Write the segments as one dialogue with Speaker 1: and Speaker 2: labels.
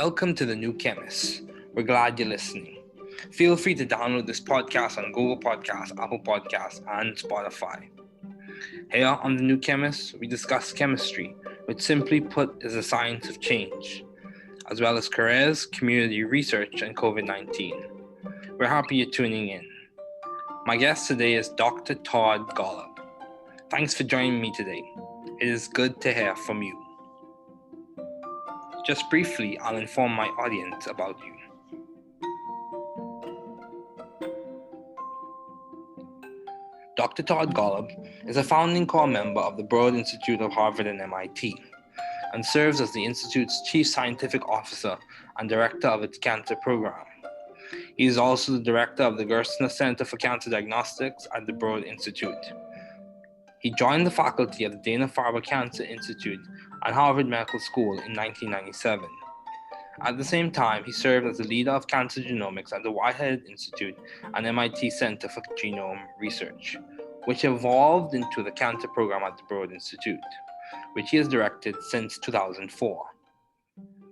Speaker 1: Welcome to The New Chemist. We're glad you're listening. Feel free to download this podcast on Google Podcasts, Apple Podcasts, and Spotify. Here on The New Chemist, we discuss chemistry, which simply put is the science of change, as well as careers, community research, and COVID-19. We're happy you're tuning in. My guest today is Dr. Todd Golub. Thanks for joining me today. It is good to hear from you. Just briefly, I'll inform my audience about you. Dr. Todd Golub is a founding core member of the Broad Institute of Harvard and MIT, and serves as the Institute's Chief Scientific Officer and Director of its Cancer Program. He is also the Director of the Gerstner Center for Cancer Diagnostics at the Broad Institute. He joined the faculty of the Dana-Farber Cancer Institute at Harvard Medical School in 1997. At the same time, he served as the leader of cancer genomics at the Whitehead Institute and MIT Center for Genome Research, which evolved into the cancer program at the Broad Institute, which he has directed since 2004.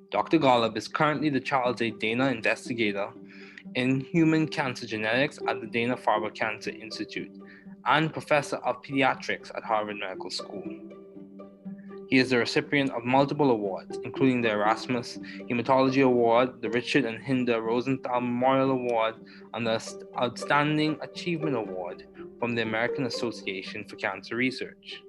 Speaker 1: Dr. Golub is currently the Charles A. Dana Investigator in Human Cancer Genetics at the Dana-Farber Cancer Institute and Professor of Pediatrics at Harvard Medical School. He is the recipient of multiple awards, including the Erasmus Hematology Award, the Richard and Hinda Rosenthal Memorial Award, and the Outstanding Achievement Award from the American Association for Cancer Research,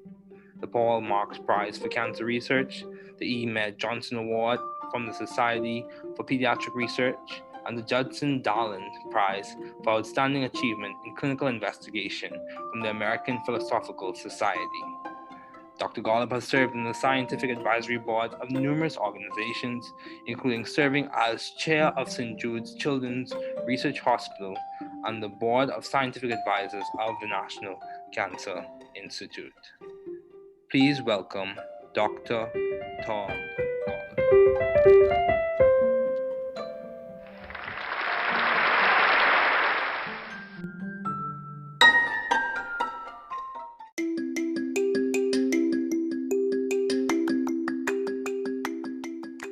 Speaker 1: the Paul Marks Prize for Cancer Research, the E. Med Johnson Award from the Society for Pediatric Research, and the Judson Darland Prize for Outstanding Achievement in Clinical Investigation from the American Philosophical Society. Dr. Golub has served in the Scientific Advisory Board of numerous organizations, including serving as Chair of St. Jude's Children's Research Hospital and the Board of Scientific Advisors of the National Cancer Institute. Please welcome Dr. Todd Golub.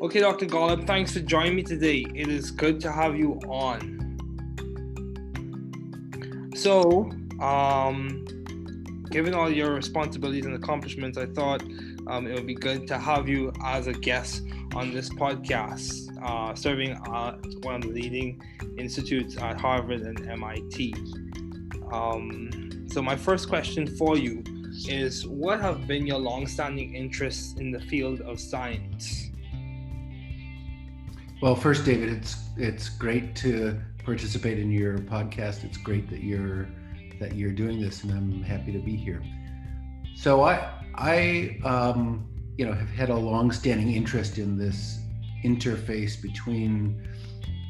Speaker 1: Okay, Dr. Golub, thanks for joining me today. It is good to have you on. So, given all your responsibilities and accomplishments, I thought it would be good to have you as a guest on this podcast, serving at one of the leading institutes at Harvard and MIT. So my first question for you is, what have been your long-standing interests in the field of science?
Speaker 2: Well, first, David, it's great to participate in your podcast. It's great that you're doing this, and I'm happy to be here. So I have had a long-standing interest in this interface between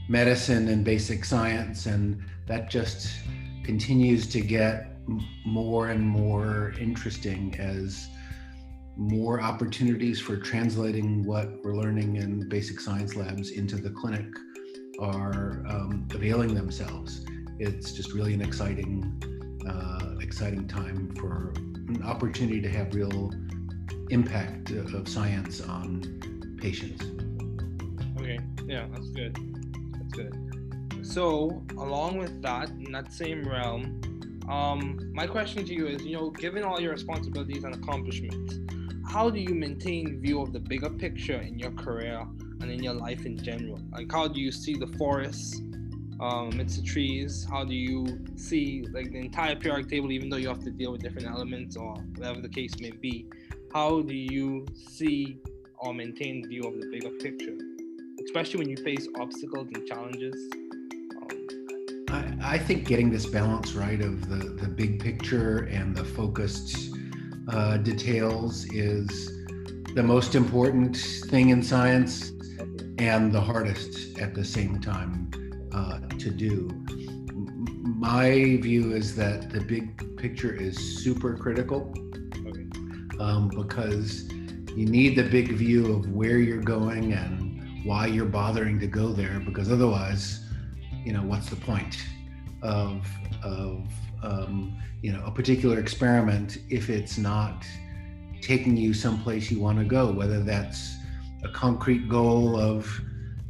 Speaker 2: medicine and basic science, and that just continues to get more and more interesting as more opportunities for translating what we're learning in basic science labs into the clinic are availing themselves. It's just really an exciting time for an opportunity to have real impact of science on patients.
Speaker 1: Okay, yeah, that's good. So, along with that, in that same realm, my question to you is, given all your responsibilities and accomplishments, how do you maintain view of the bigger picture in your career and in your life in general? Like, how do you see the forests amidst the trees? How do you see the entire periodic table, even though you have to deal with different elements or whatever the case may be? How do you see or maintain view of the bigger picture, especially when you face obstacles and challenges?
Speaker 2: I think getting this balance right of the big picture and the focused details is the most important thing in science and the hardest at the same time to do. My view is that the big picture is super critical because you need the big view of where you're going and why you're bothering to go there, because otherwise, what's the point of a particular experiment if it's not taking you someplace you want to go, whether that's a concrete goal of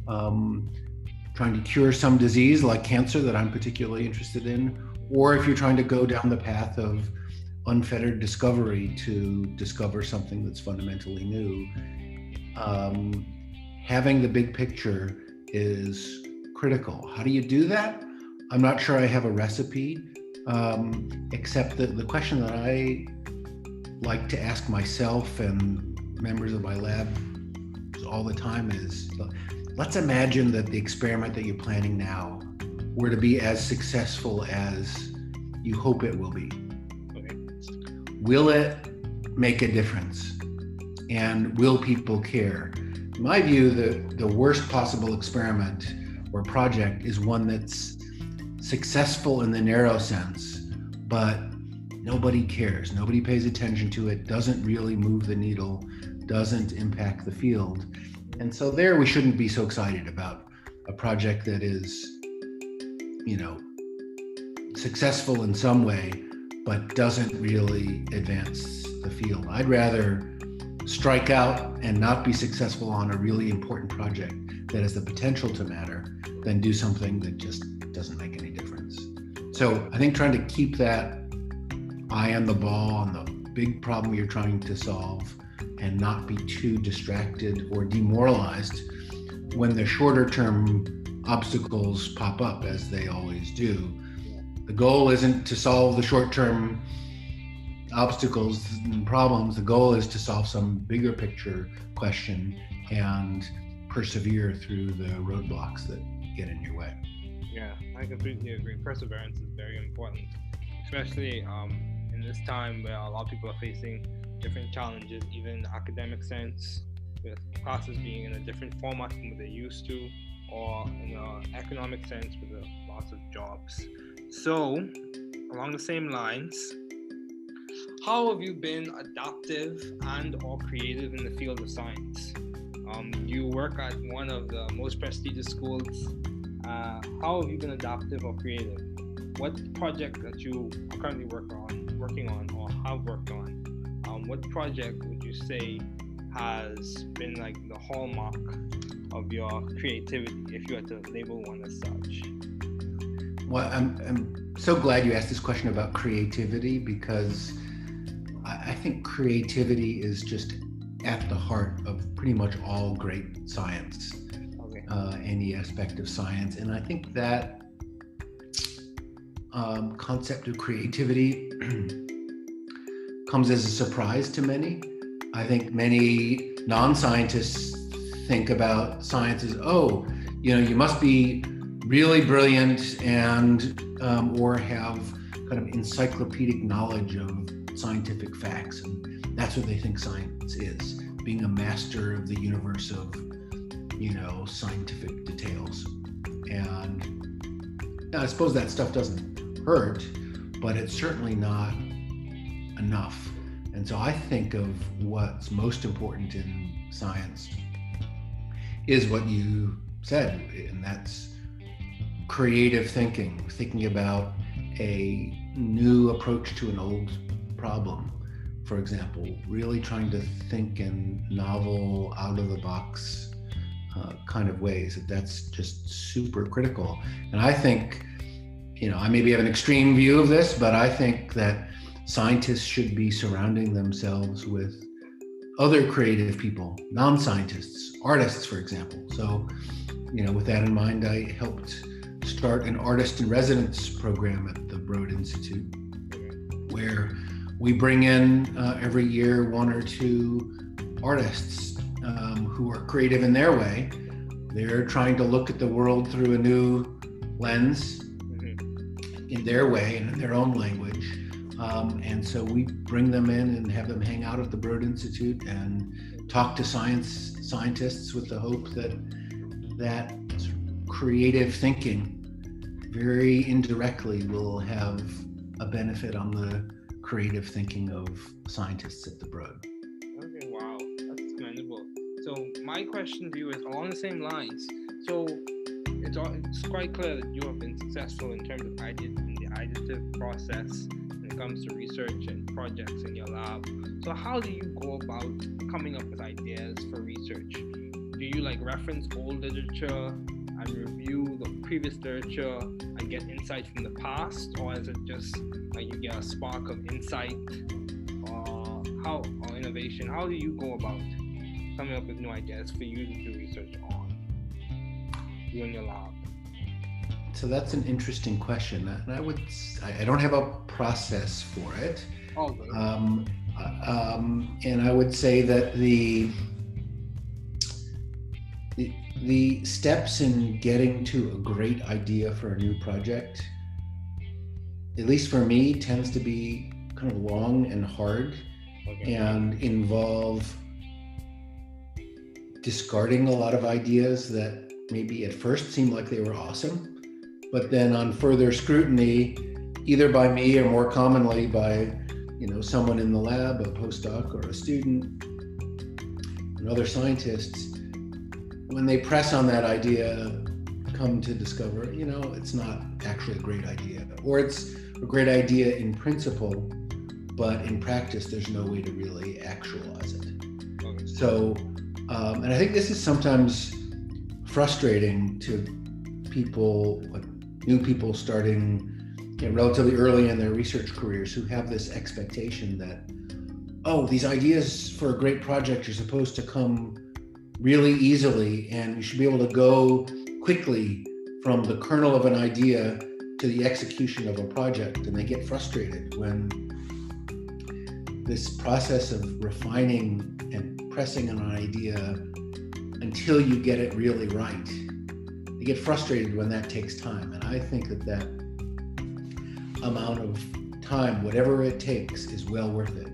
Speaker 2: trying to cure some disease like cancer that I'm particularly interested in, or if you're trying to go down the path of unfettered discovery to discover something that's fundamentally new. Having the big picture is critical. How do you do that? I'm not sure I have a recipe, except that the question that I like to ask myself and members of my lab all the time is, let's imagine that the experiment that you're planning now were to be as successful as you hope it will be.
Speaker 1: Okay.
Speaker 2: Will it make a difference? And will people care? In my view, the worst possible experiment or project is one that's successful in the narrow sense, but nobody cares. Nobody pays attention to it, doesn't really move the needle, doesn't impact the field. And so there we shouldn't be so excited about a project that is, successful in some way, but doesn't really advance the field. I'd rather strike out and not be successful on a really important project that has the potential to matter than do something that just doesn't make any difference. So I think trying to keep that eye on the ball on the big problem you're trying to solve and not be too distracted or demoralized when the shorter term obstacles pop up, as they always do. The goal isn't to solve the short term obstacles and problems. The goal is to solve some bigger picture question and persevere through the roadblocks that get in your way.
Speaker 1: Yeah, I completely agree. Perseverance is very important, especially in this time where a lot of people are facing different challenges, even in the academic sense, with classes being in a different format from what they're used to, or in an economic sense with lots of jobs. So, along the same lines, how have you been adaptive and or creative in the field of science? You work at one of the most prestigious schools. How have you been adaptive or creative? What project that you are currently working on or have worked on, what project would you say has been like the hallmark of your creativity, if you had to label one as such?
Speaker 2: Well, I'm so glad you asked this question about creativity, because I think creativity is just at the heart of pretty much all great science,
Speaker 1: Okay.
Speaker 2: Any aspect of science. And I think that concept of creativity comes as a surprise to many. I think many non-scientists think about science as, you must be really brilliant and or have kind of encyclopedic knowledge of scientific facts, and that's what they think science is, being a master of the universe of scientific details. And I suppose that stuff doesn't hurt, but it's certainly not enough. And so I think of what's most important in science is what you said, and that's creative thinking about a new approach to an old problem. For example, really trying to think in novel, out-of-the-box kind of ways. That's just super critical. And I think, I maybe have an extreme view of this, but I think that scientists should be surrounding themselves with other creative people, non-scientists, artists, for example. So, with that in mind, I helped start an artist in residence program at the Broad Institute, where we bring in every year one or two artists who are creative in their way. They're trying to look at the world through a new lens in their way and in their own language. And so we bring them in and have them hang out at the Broad Institute and talk to scientists with the hope that creative thinking very indirectly will have a benefit on the creative thinking of scientists at the Broad.
Speaker 1: Okay, wow, that's commendable. So my question to you is along the same lines. So it's quite clear that you have been successful in terms of in the additive process when it comes to research and projects in your lab. So how do you go about coming up with ideas for research? do you like reference old literature and review the previous literature and get insight from the past, or is it just like you get a spark of insight or innovation? How do you go about coming up with new ideas for you to do research on, you and your lab?
Speaker 2: So that's an interesting question, and I don't have a process for it.
Speaker 1: Oh, good.
Speaker 2: And I would say that the steps in getting to a great idea for a new project, at least for me, tends to be kind of long and hard, and involve discarding a lot of ideas that maybe at first seemed like they were awesome, but then on further scrutiny, either by me or more commonly by someone in the lab, a postdoc or a student, and other scientists, when they press on that idea, come to discover, it's not actually a great idea, or it's a great idea in principle, but in practice, there's no way to really actualize it.
Speaker 1: Okay.
Speaker 2: So, and I think this is sometimes frustrating to people, like new people starting relatively early in their research careers, who have this expectation that, these ideas for a great project are supposed to come really easily, and you should be able to go quickly from the kernel of an idea to the execution of a project. And they get frustrated when this process of refining and pressing on an idea until you get it really right, they get frustrated when that takes time. And I think that amount of time, whatever it takes, is well worth it.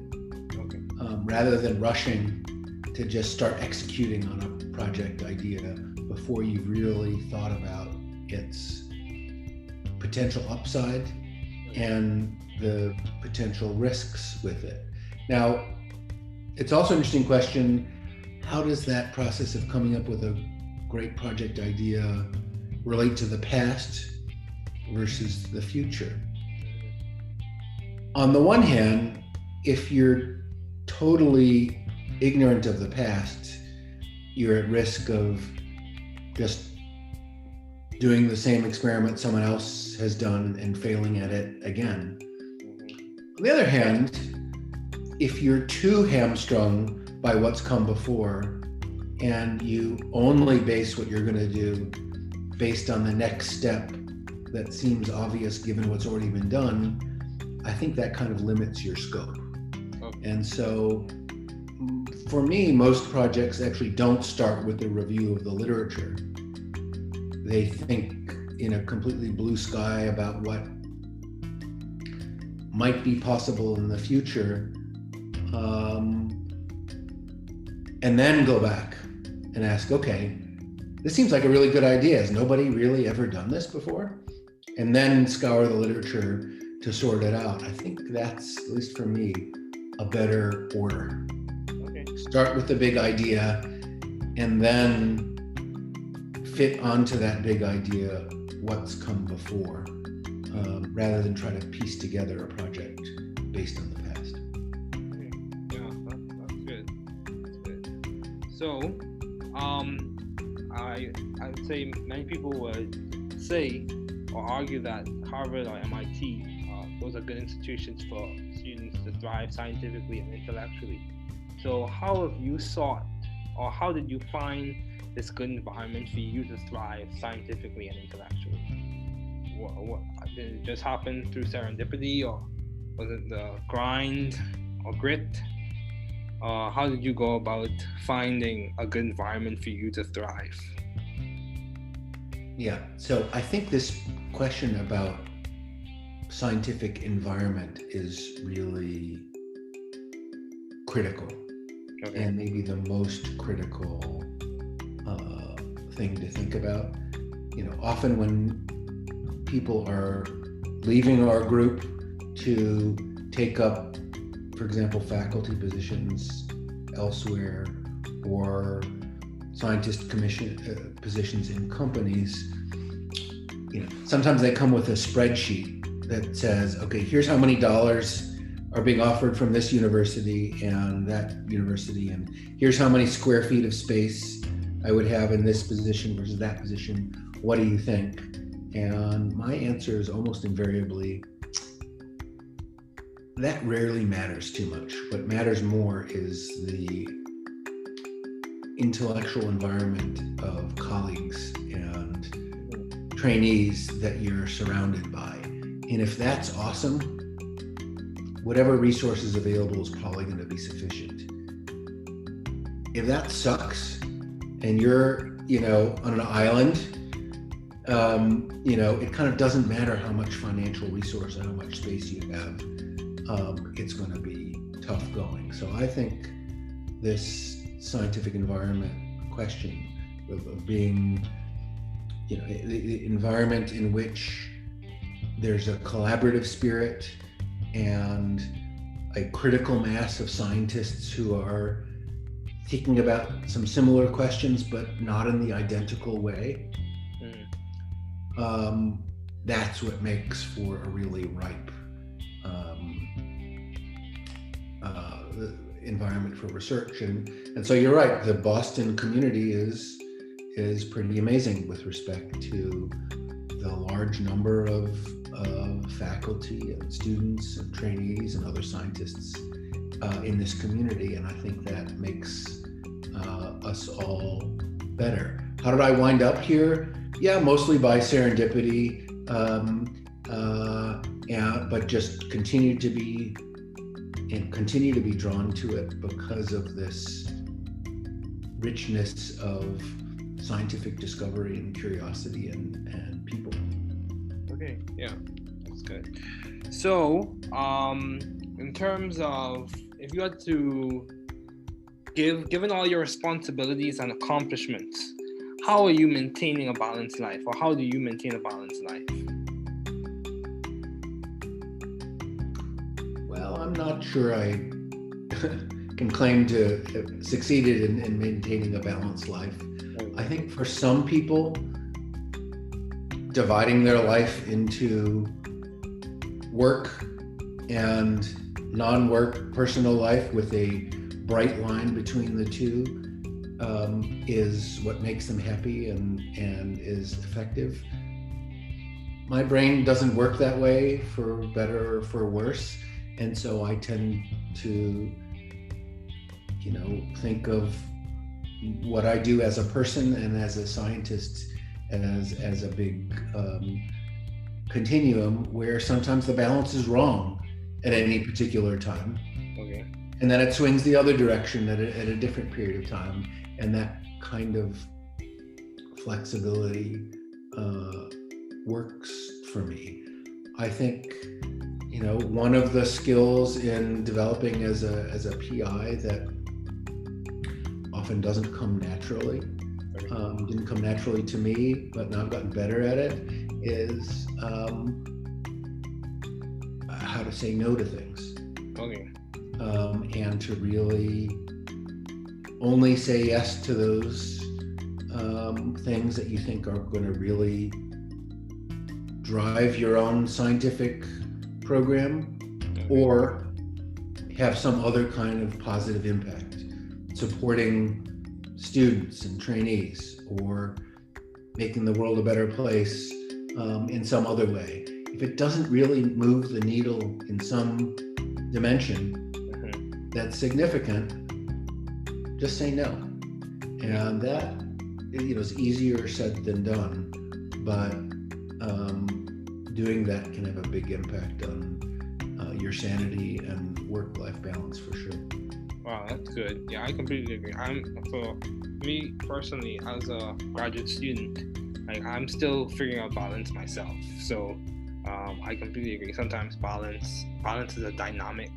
Speaker 1: Okay.
Speaker 2: Rather than rushing to just start executing on a project idea before you've really thought about its potential upside and the potential risks with it. Now, it's also an interesting question, how does that process of coming up with a great project idea relate to the past versus the future? On the one hand, if you're totally ignorant of the past, you're at risk of just doing the same experiment someone else has done and failing at it again. On the other hand, if you're too hamstrung by what's come before and you only base what you're going to do based on the next step that seems obvious given what's already been done, I think that kind of limits your scope.
Speaker 1: Okay.
Speaker 2: And so for me, most projects actually don't start with a review of the literature. They think in a completely blue sky about what might be possible in the future, and then go back and ask, okay, this seems like a really good idea. Has nobody really ever done this before? And then scour the literature to sort it out. I think that's, at least for me, a better order.
Speaker 1: Okay.
Speaker 2: Start with the big idea and then fit onto that big idea what's come before, rather than try to piece together a project based on the past.
Speaker 1: Okay. Yeah, that's good. That's good. So, I would say many people would say or argue that Harvard or MIT, those are good institutions for students to thrive scientifically and intellectually. So how have you sought, or how did you find this good environment for you to thrive scientifically and intellectually? What did it just happen through serendipity, or was it the grind or grit? How did you go about finding a good environment for you to thrive?
Speaker 2: Yeah, so I think this question about scientific environment is really critical,
Speaker 1: Okay.
Speaker 2: and maybe the most critical thing to think about. Often when people are leaving our group to take up, for example, faculty positions elsewhere or scientist positions in companies, sometimes they come with a spreadsheet that says, okay, here's how many dollars are being offered from this university and that university, and here's how many square feet of space I would have in this position versus that position. What do you think? And my answer is almost invariably, that rarely matters too much. What matters more is the intellectual environment of colleagues and trainees that you're surrounded by. And if that's awesome, whatever resources available is probably going to be sufficient. If that sucks and you're, on an island, it kind of doesn't matter how much financial resource and how much space you have. It's going to be tough going. So I think this scientific environment question of being, the environment in which there's a collaborative spirit and a critical mass of scientists who are thinking about some similar questions, but not in the identical way. That's what makes for a really ripe environment for research. And so you're right, the Boston community is pretty amazing with respect to the large number of faculty and students and trainees and other scientists in this community. And I think that makes us all better. How did I wind up here? Yeah, mostly by serendipity, but just continue to be drawn to it because of this richness of scientific discovery and curiosity and people.
Speaker 1: Okay, yeah, that's good. So, in terms of, if you had to given all your responsibilities and accomplishments, how are you maintaining a balanced life, or how do you maintain a balanced life?
Speaker 2: Well, I'm not sure I can claim to have succeeded in maintaining a balanced life. I think for some people, dividing their life into work and non-work personal life with a bright line between the two is what makes them happy and is effective. My brain doesn't work that way, for better or for worse, and so I tend to think of what I do as a person and as a scientist as a big continuum where sometimes the balance is wrong at any particular time.
Speaker 1: Okay.
Speaker 2: And then it swings the other direction at a different period of time. And that kind of flexibility works for me. I think, one of the skills in developing as a PI that often doesn't come naturally, didn't come naturally to me, but now I've gotten better at it, is how to say no to things.
Speaker 1: Okay.
Speaker 2: And to really only say yes to those things that you think are going to really drive your own scientific program or have some other kind of positive impact, supporting students and trainees or making the world a better place in some other way. If it doesn't really move the needle in some dimension that's significant, just say no. And that is easier said than done, but doing that can have a big impact on your sanity and work-life balance for sure.
Speaker 1: Wow, that's good. Yeah, I completely agree. For me personally, as a graduate student, I'm still figuring out balance myself. So I completely agree. Sometimes balance is a dynamic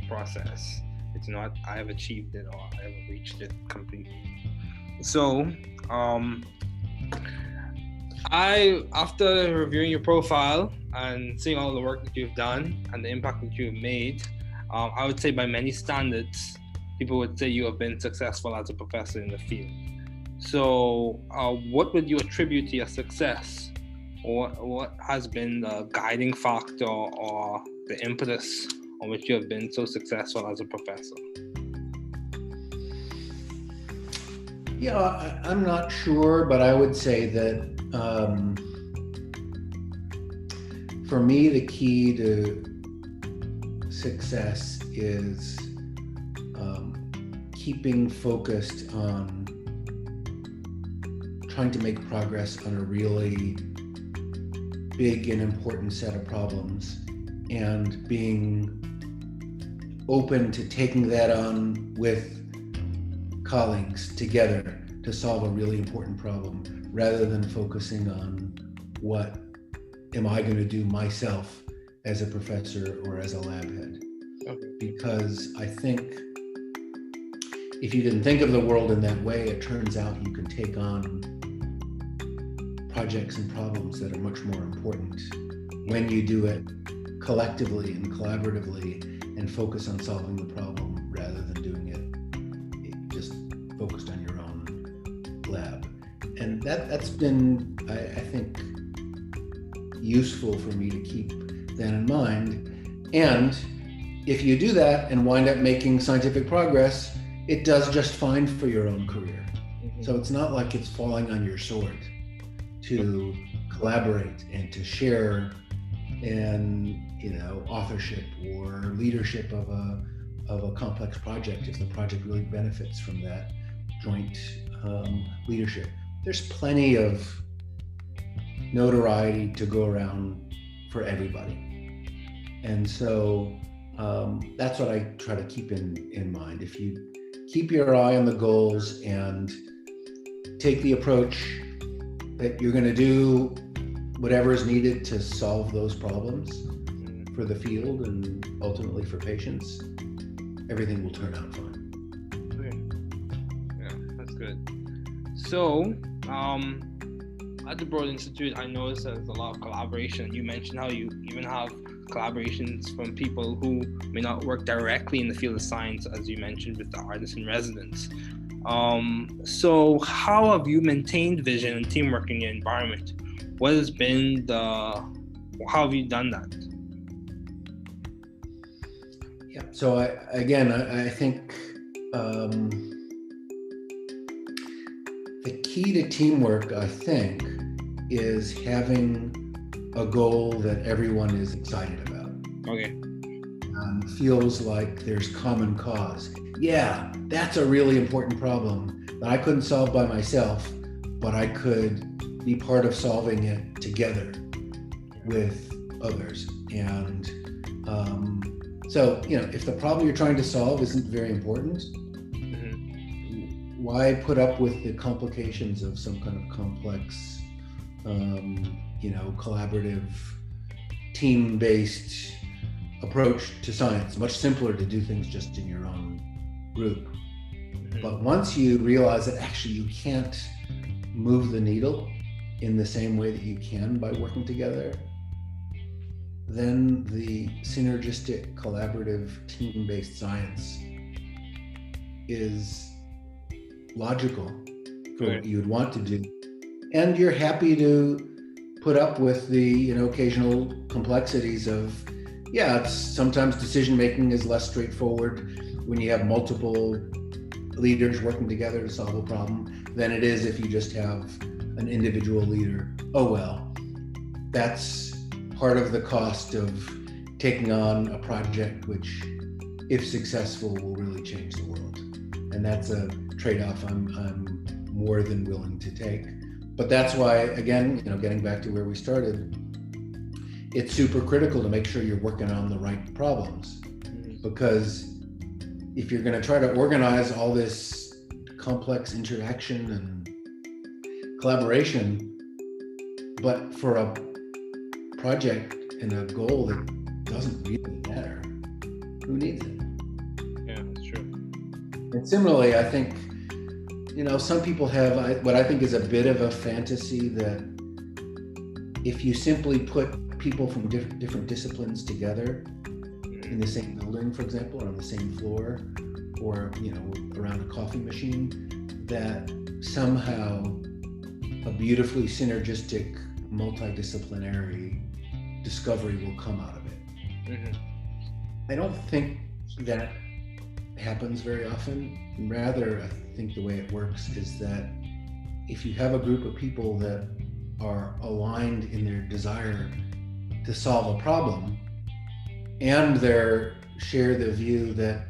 Speaker 1: process. It's not I have achieved it or I have reached it completely. So after reviewing your profile and seeing all the work that you've done and the impact that you've made, I would say by many standards, people would say you have been successful as a professor in the field. So what would you attribute to your success? Or what has been the guiding factor or the impetus on which you have been so successful as a professor?
Speaker 2: Yeah, I'm not sure, but I would say that for me, the key to success is keeping focused on trying to make progress on a really big and important set of problems, and being open to taking that on with colleagues together to solve a really important problem, rather than focusing on what am I going to do myself as a professor or as a lab head.
Speaker 1: Okay.
Speaker 2: Because I think if you didn't think of the world in that way, it turns out you can take on projects and problems that are much more important when you do it collectively and collaboratively and focus on solving the problem rather than doing it just focused on your own lab. And that's been, I think, useful for me to keep that in mind. And if you do that and wind up making scientific progress, it does just fine for your own career. Mm-hmm. So it's not like it's falling on your sword to collaborate and to share in, authorship or leadership of a complex project if the project really benefits from that joint leadership. There's plenty of notoriety to go around for everybody. And so that's what I try to keep in mind. If you keep your eye on the goals and take the approach that you're going to do whatever is needed to solve those problems for the field and ultimately for patients, everything will turn out fine.
Speaker 1: Okay. Yeah, that's good. So, at the Broad Institute, I noticed there's a lot of collaboration. You mentioned how you even have collaborations from people who may not work directly in the field of science, as you mentioned with the artists in residence. So how have you maintained vision and teamwork in your environment? What has been how have you done that?
Speaker 2: Yeah, so I think the key to teamwork, I think, is having a goal that everyone is excited about.
Speaker 1: Okay.
Speaker 2: Feels like there's common cause. Yeah, that's a really important problem that I couldn't solve by myself, but I could be part of solving it together with others. And so, if the problem you're trying to solve isn't very important, why put up with the complications of some kind of complex, collaborative, team-based approach to science? Much simpler to do things just in your own group. But once you realize that actually you can't move the needle in the same way that you can by working together, then the synergistic, collaborative, team-based science is logical for what you would want to do. And you're happy to put up with the, occasional complexities of, sometimes decision-making is less straightforward when you have multiple leaders working together to solve a problem than it is if you just have an individual leader. Oh, well, that's part of the cost of taking on a project which, if successful, will really change the world. And that's a trade-off I'm more than willing to take. But that's why, again, getting back to where we started, it's super critical to make sure you're working on the right problems. Because if you're going to try to organize all this complex interaction and collaboration, but for a project and a goal that doesn't really matter, who needs it?
Speaker 1: Yeah, that's true.
Speaker 2: And similarly, I think, some people have what I think is a bit of a fantasy that if you simply put people from different disciplines together in the same building, for example, or on the same floor, or around a coffee machine, that somehow a beautifully synergistic, multidisciplinary discovery will come out of it. I don't think that happens very often. Rather, I think the way it works is that if you have a group of people that are aligned in their desire to solve a problem, and they share the view that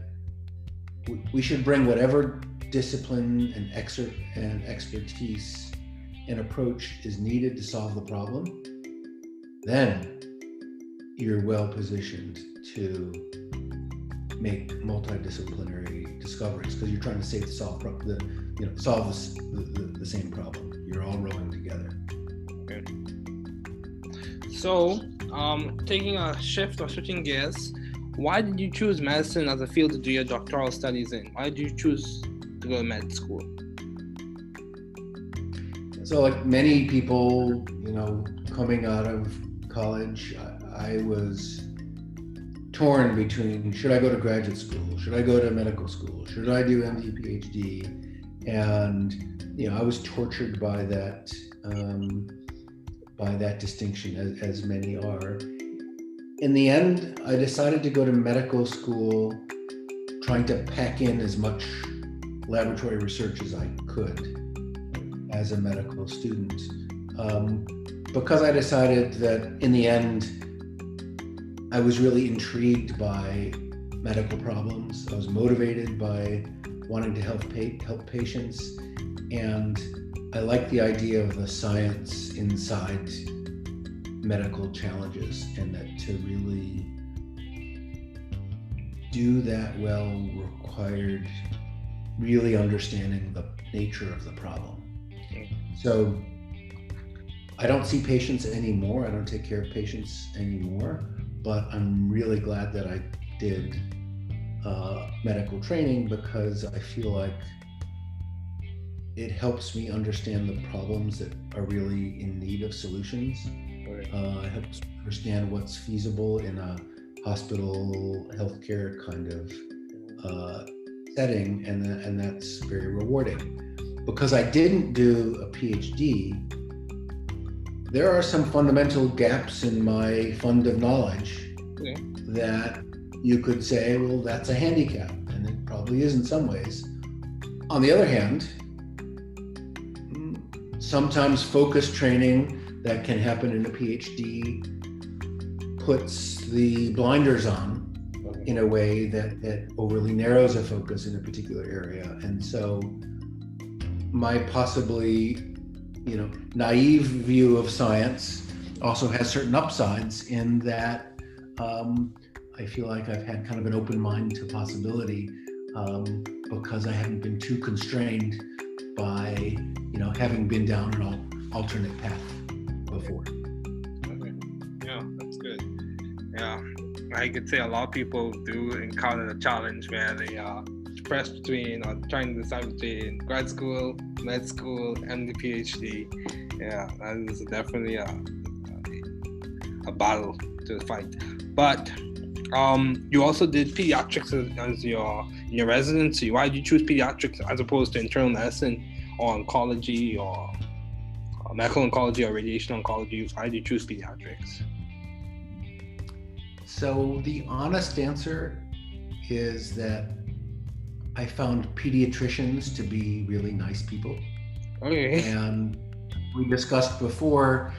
Speaker 2: we should bring whatever discipline and expertise and approach is needed to solve the problem, then you're well positioned to make multidisciplinary discoveries, because you're trying to solve the same problem. You're all rowing together.
Speaker 1: Okay. So, taking a shift or switching gears, why did you choose medicine as a field to do your doctoral studies in? Why did you choose to go to med school?
Speaker 2: So, like many people, coming out of college, I was torn between, should I go to graduate school? Should I go to medical school? Should I do MD, PhD? And, I was tortured by that distinction, as many are. In the end, I decided to go to medical school, trying to pack in as much laboratory research as I could as a medical student, because I decided that in the end, I was really intrigued by medical problems. I was motivated by wanting to help patients, and I like the idea of the science inside medical challenges, and that to really do that well required really understanding the nature of the problem. So I don't see patients anymore. I don't take care of patients anymore, but I'm really glad that I did medical training, because I feel like it helps me understand the problems that are really in need of solutions. It helps me understand what's feasible in a hospital healthcare kind of setting, and that's very rewarding. Because I didn't do a PhD, there are some fundamental gaps in my fund of knowledge that you could say, well, that's a handicap, and it probably is in some ways. On the other hand, sometimes focused training that can happen in a PhD puts the blinders on in a way that overly narrows a focus in a particular area. And so my possibly, naive view of science also has certain upsides in that I feel like I've had kind of an open mind to possibility, because I haven't been too constrained by, having been down an alternate path before.
Speaker 1: Okay. Yeah, that's good. Yeah, I could say a lot of people do encounter the challenge where they are pressed between or trying to decide between grad school, med school, and the PhD. Yeah, that is definitely a battle to fight. But you also did pediatrics as your residency. Why did you choose pediatrics as opposed to internal medicine or oncology or medical oncology or radiation oncology? Why did you choose pediatrics?
Speaker 2: So the honest answer is that I found pediatricians to be really nice people.
Speaker 1: Okay.
Speaker 2: And we discussed before,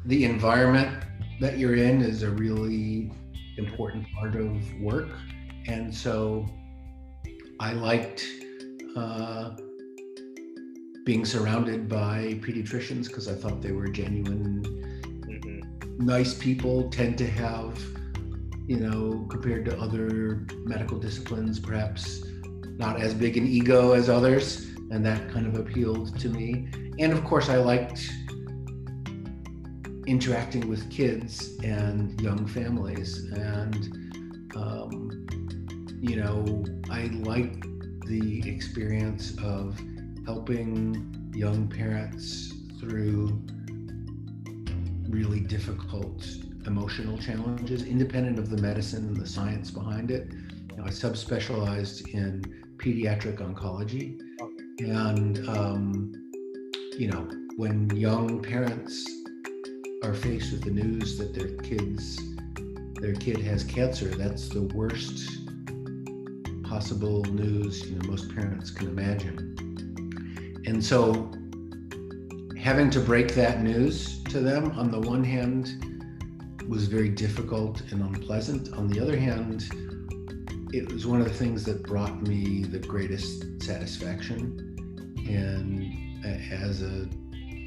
Speaker 2: the environment that you're in is a really important part of work. And so I liked being surrounded by pediatricians, because I thought they were genuine, nice people, tend to have, compared to other medical disciplines, perhaps not as big an ego as others, and that kind of appealed to me. And of course, I liked interacting with kids and young families, and I liked the experience of helping young parents through really difficult emotional challenges, independent of the medicine and the science behind it. I subspecialized in pediatric oncology, and when young parents are faced with the news that their kid has cancer, that's the worst possible news most parents can imagine. And so having to break that news to them, on the one hand, was very difficult and unpleasant. On the other hand, it was one of the things that brought me the greatest satisfaction as a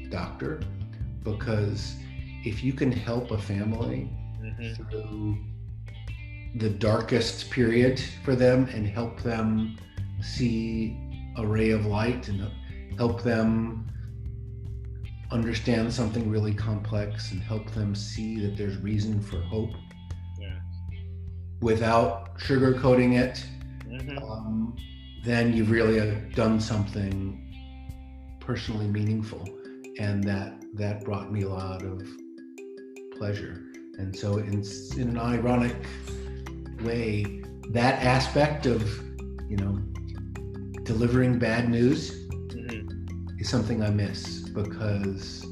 Speaker 2: doctor, because if you can help a family through the darkest period for them and help them see a ray of light and help them understand something really complex and help them see that there's reason for hope without sugarcoating it, then you've really done something personally meaningful, and that brought me a lot of pleasure. And so in an ironic way, that aspect of delivering bad news is something I miss, because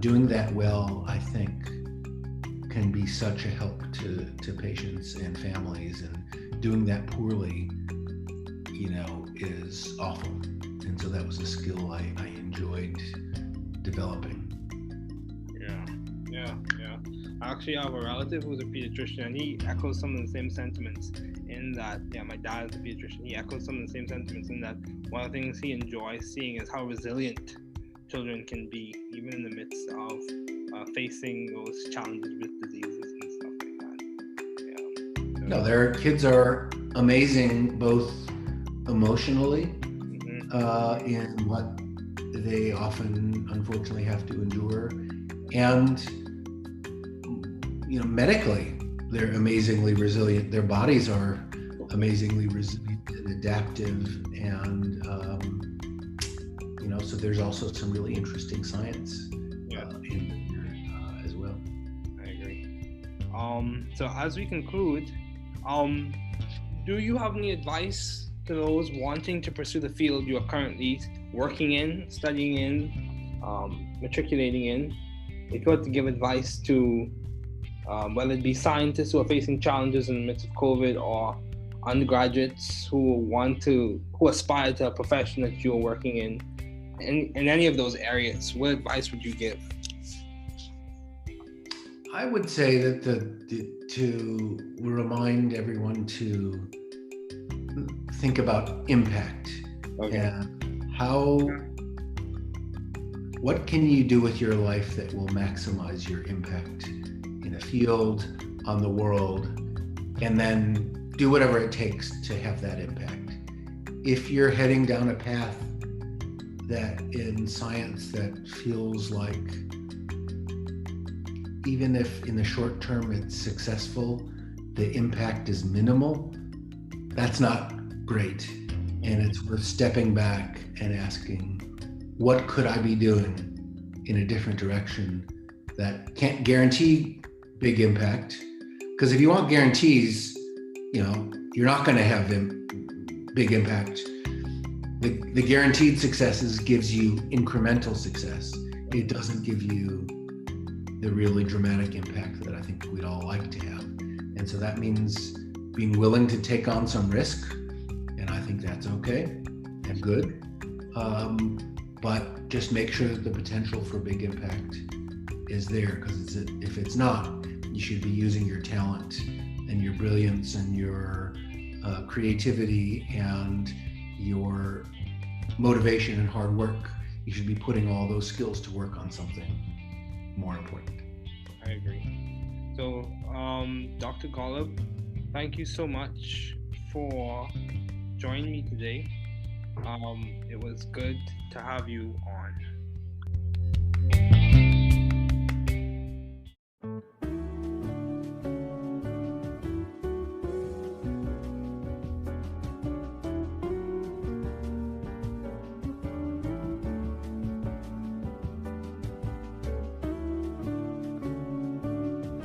Speaker 2: doing that well, I think, can be such a help to patients and families, and doing that poorly is awful. And so that was a skill I enjoyed developing.
Speaker 1: Yeah. I actually have a relative who's a pediatrician, and he echoes some of the same sentiments in that, my dad is a pediatrician. He echoes some of the same sentiments in that one of the things he enjoys seeing is how resilient children can be, even in the midst of facing those challenges with diseases and stuff like that.
Speaker 2: No, their kids are amazing, both emotionally, in what they often, unfortunately, have to endure, and medically, they're amazingly resilient. Their bodies are amazingly resilient and adaptive, and so there's also some really interesting science in there as well.
Speaker 1: I agree. So as we conclude, do you have any advice to those wanting to pursue the field you are currently working in, studying in, matriculating in? If you were to give advice to whether it be scientists who are facing challenges in the midst of COVID, or undergraduates who aspire to a profession that you're working in any of those areas, what advice would you give?
Speaker 2: I would say that to remind everyone to think about impact. And what can you do with your life that will maximize your impact in a field, on the world, and then do whatever it takes to have that impact. If you're heading down a path that in science that feels like, even if in the short term it's successful, the impact is minimal, that's not great. And it's worth stepping back and asking, what could I be doing in a different direction that can't guarantee big impact? Because if you want guarantees, you're not going to have big impact. The guaranteed successes gives you incremental success. It doesn't give you the really dramatic impact that I think we'd all like to have. And so that means being willing to take on some risk. And I think that's okay and good. But just make sure that the potential for big impact is there, because if it's not, you should be using your talent and your brilliance and your creativity and your motivation and hard work. You should be putting all those skills to work on something more important.
Speaker 1: I agree. So, Dr. Golub, thank you so much for joining me today. It was good to have you on.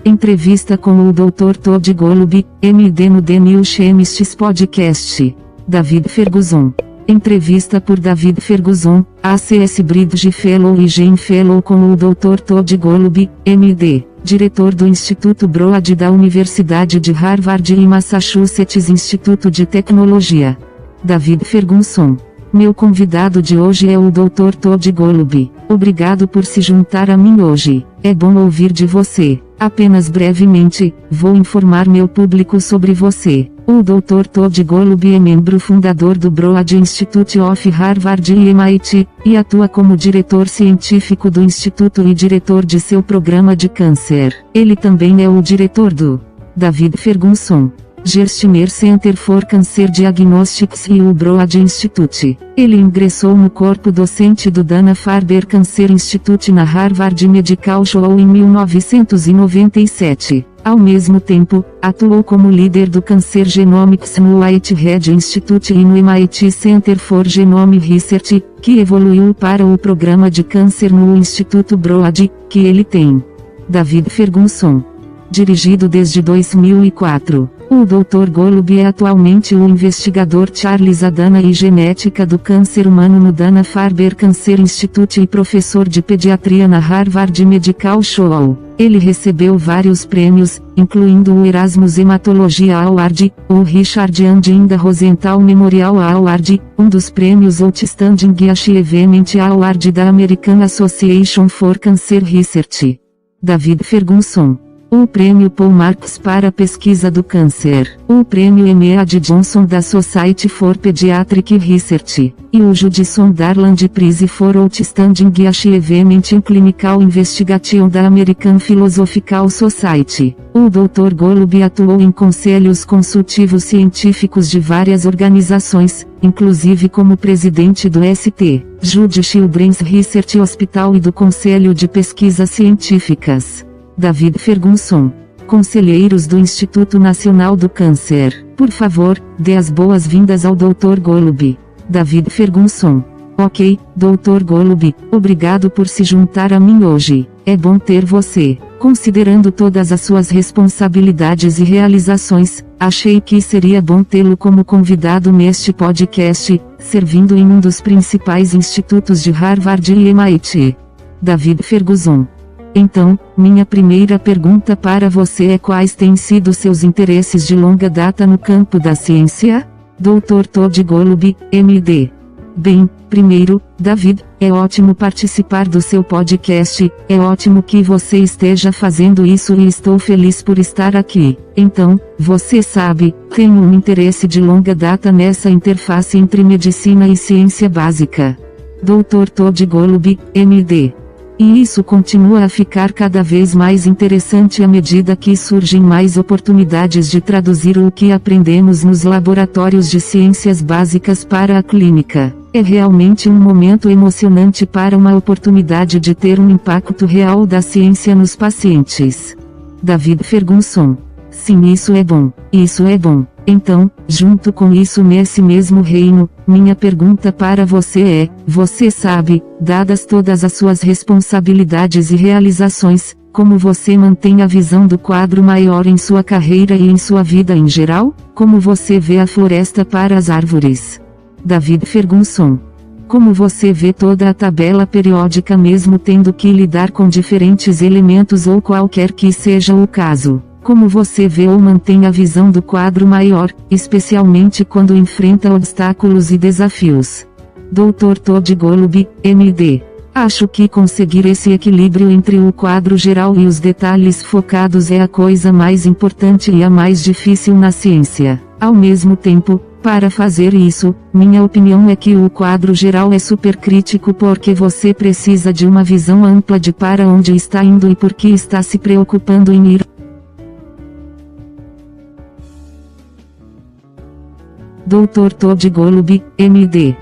Speaker 3: Entrevista com o Dr. Todd Golub, MD no The New Chemists Podcast. David Ferguson. Entrevista por David Ferguson, ACS Bridge Fellow e Gen Fellow com o Dr. Todd Golub, MD. diretor do Instituto Broad da Universidade de Harvard e Massachusetts Instituto de Tecnologia. David Ferguson. Meu convidado de hoje é o Dr. Todd Golub. Obrigado por se juntar a mim hoje. É bom ouvir de você. Apenas brevemente, vou informar meu público sobre você. O Dr. Todd Golub é membro fundador do Broad Institute of Harvard e MIT, e atua como diretor científico do Instituto e diretor de seu programa de câncer. Ele também é o diretor do David Ferguson Gerstner Center for Cancer Diagnostics e o Broad Institute. Ele ingressou no corpo docente do Dana-Farber Cancer Institute na Harvard Medical School em 1997. Ao mesmo tempo, atuou como líder do Cancer Genomics no Whitehead Institute e no MIT Center for Genome Research, que evoluiu para o programa de câncer no Instituto Broad, que ele tem. David Ferguson. Dirigido desde 2004. O Dr. Golub é atualmente o investigador Charles Adana e Genética do Câncer Humano no Dana-Farber Cancer Institute e professor de pediatria na Harvard Medical School. Ele recebeu vários prêmios, incluindo o Erasmus Hematologia Award, o Richard and Rosenthal Memorial Award, um dos prêmios Outstanding Achievement Award da American Association for Cancer Research. David Ferguson. O Prêmio Paul Marks para Pesquisa do Câncer, o Prêmio Mead Johnson da Society for Pediatric Research, e o Judson Darland Prize for Outstanding Achievement in Clinical Investigation da American Philosophical Society. O Dr. Golub atuou em conselhos consultivos científicos de várias organizações, inclusive como presidente do St. Jude Children's Research Hospital e do Conselho de Pesquisas Científicas. David Ferguson. Conselheiros do Instituto Nacional do Câncer, por favor, dê as boas-vindas ao Dr. Golub. David Ferguson. Ok, Dr. Golub, obrigado por se juntar a mim hoje. É bom ter você. Considerando todas as suas responsabilidades e realizações, achei que seria bom tê-lo como convidado neste podcast, servindo em um dos principais institutos de Harvard e MIT. David Ferguson. Então, minha primeira pergunta para você é: quais têm sido seus interesses de longa data no campo da ciência? Dr. Todd Golub, MD. Bem, primeiro, David, é ótimo participar do seu podcast, é ótimo que você esteja fazendo isso e estou feliz por estar aqui. Então, você sabe, tenho um interesse de longa data nessa interface entre medicina e ciência básica. Dr. Todd Golub, MD. E isso continua a ficar cada vez mais interessante à medida que surgem mais oportunidades de traduzir o que aprendemos nos laboratórios de ciências básicas para a clínica. É realmente um momento emocionante para uma oportunidade de ter um impacto real da ciência nos pacientes. David Ferguson. Sim, isso é bom. Isso é bom. Então, junto com isso, nesse mesmo reino, minha pergunta para você é: você sabe, dadas todas as suas responsabilidades e realizações, como você mantém a visão do quadro maior em sua carreira e em sua vida em geral? Como você vê a floresta para as árvores? David Ferguson. Como você vê toda a tabela periódica mesmo tendo que lidar com diferentes elementos ou qualquer que seja o caso? Como você vê ou mantém a visão do quadro maior, especialmente quando enfrenta obstáculos e desafios? Dr. Todd Golub, MD. Acho que conseguir esse equilíbrio entre o quadro geral e os detalhes focados é a coisa mais importante e a mais difícil na ciência. Ao mesmo tempo, para fazer isso, minha opinião é que o quadro geral é supercrítico porque você precisa de uma visão ampla de para onde está indo e por que está se preocupando em ir. Dr. Todd Golub, MD.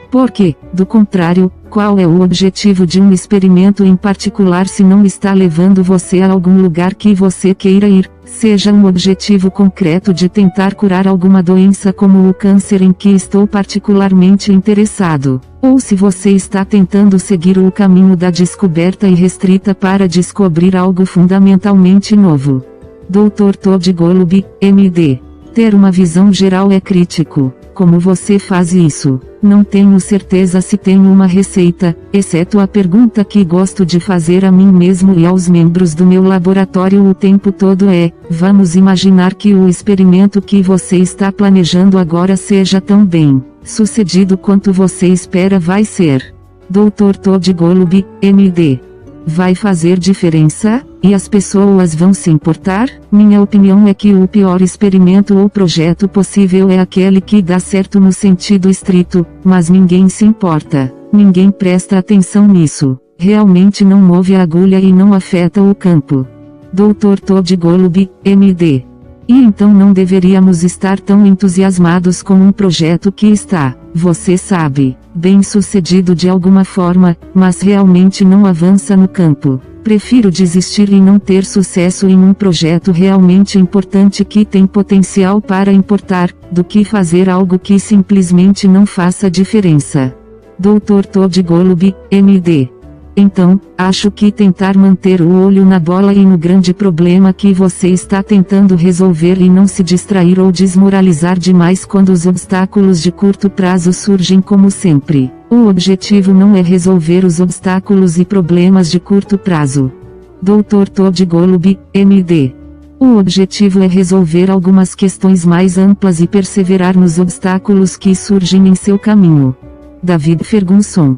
Speaker 3: Porque, do contrário, qual é o objetivo de um experimento em particular se não está levando você a algum lugar que você queira ir, seja um objetivo concreto de tentar curar alguma doença como o câncer em que estou particularmente interessado, ou se você está tentando seguir o caminho da descoberta irrestrita para descobrir algo fundamentalmente novo. Dr. Todd Golub, MD. Ter uma visão geral é crítico. Como você faz isso? Não tenho certeza se tenho uma receita, exceto a pergunta que gosto de fazer a mim mesmo e aos membros do meu laboratório o tempo todo vamos imaginar que o experimento que você está planejando agora seja tão bem sucedido quanto você espera vai ser. Dr. Todd Golub, MD. Vai fazer diferença? E as pessoas vão se importar? Minha opinião é que o pior experimento ou projeto possível é aquele que dá certo no sentido estrito, mas ninguém se importa. Ninguém presta atenção nisso. Realmente não move a agulha e não afeta o campo. Dr. Todd Golub, MD. E então não deveríamos estar tão entusiasmados com um projeto que está, você sabe, bem sucedido de alguma forma, mas realmente não avança no campo. Prefiro desistir e não ter sucesso em um projeto realmente importante que tem potencial para importar, do que fazer algo que simplesmente não faça diferença. Dr. Todd Golub, MD. Então, acho que tentar manter o olho na bola e no grande problema que você está tentando resolver e não se distrair ou desmoralizar demais quando os obstáculos de curto prazo surgem como sempre. O objetivo não é resolver os obstáculos e problemas de curto prazo. Dr. Todd Golub, MD. O objetivo é resolver algumas questões mais amplas e perseverar nos obstáculos que surgem em seu caminho. David Ferguson.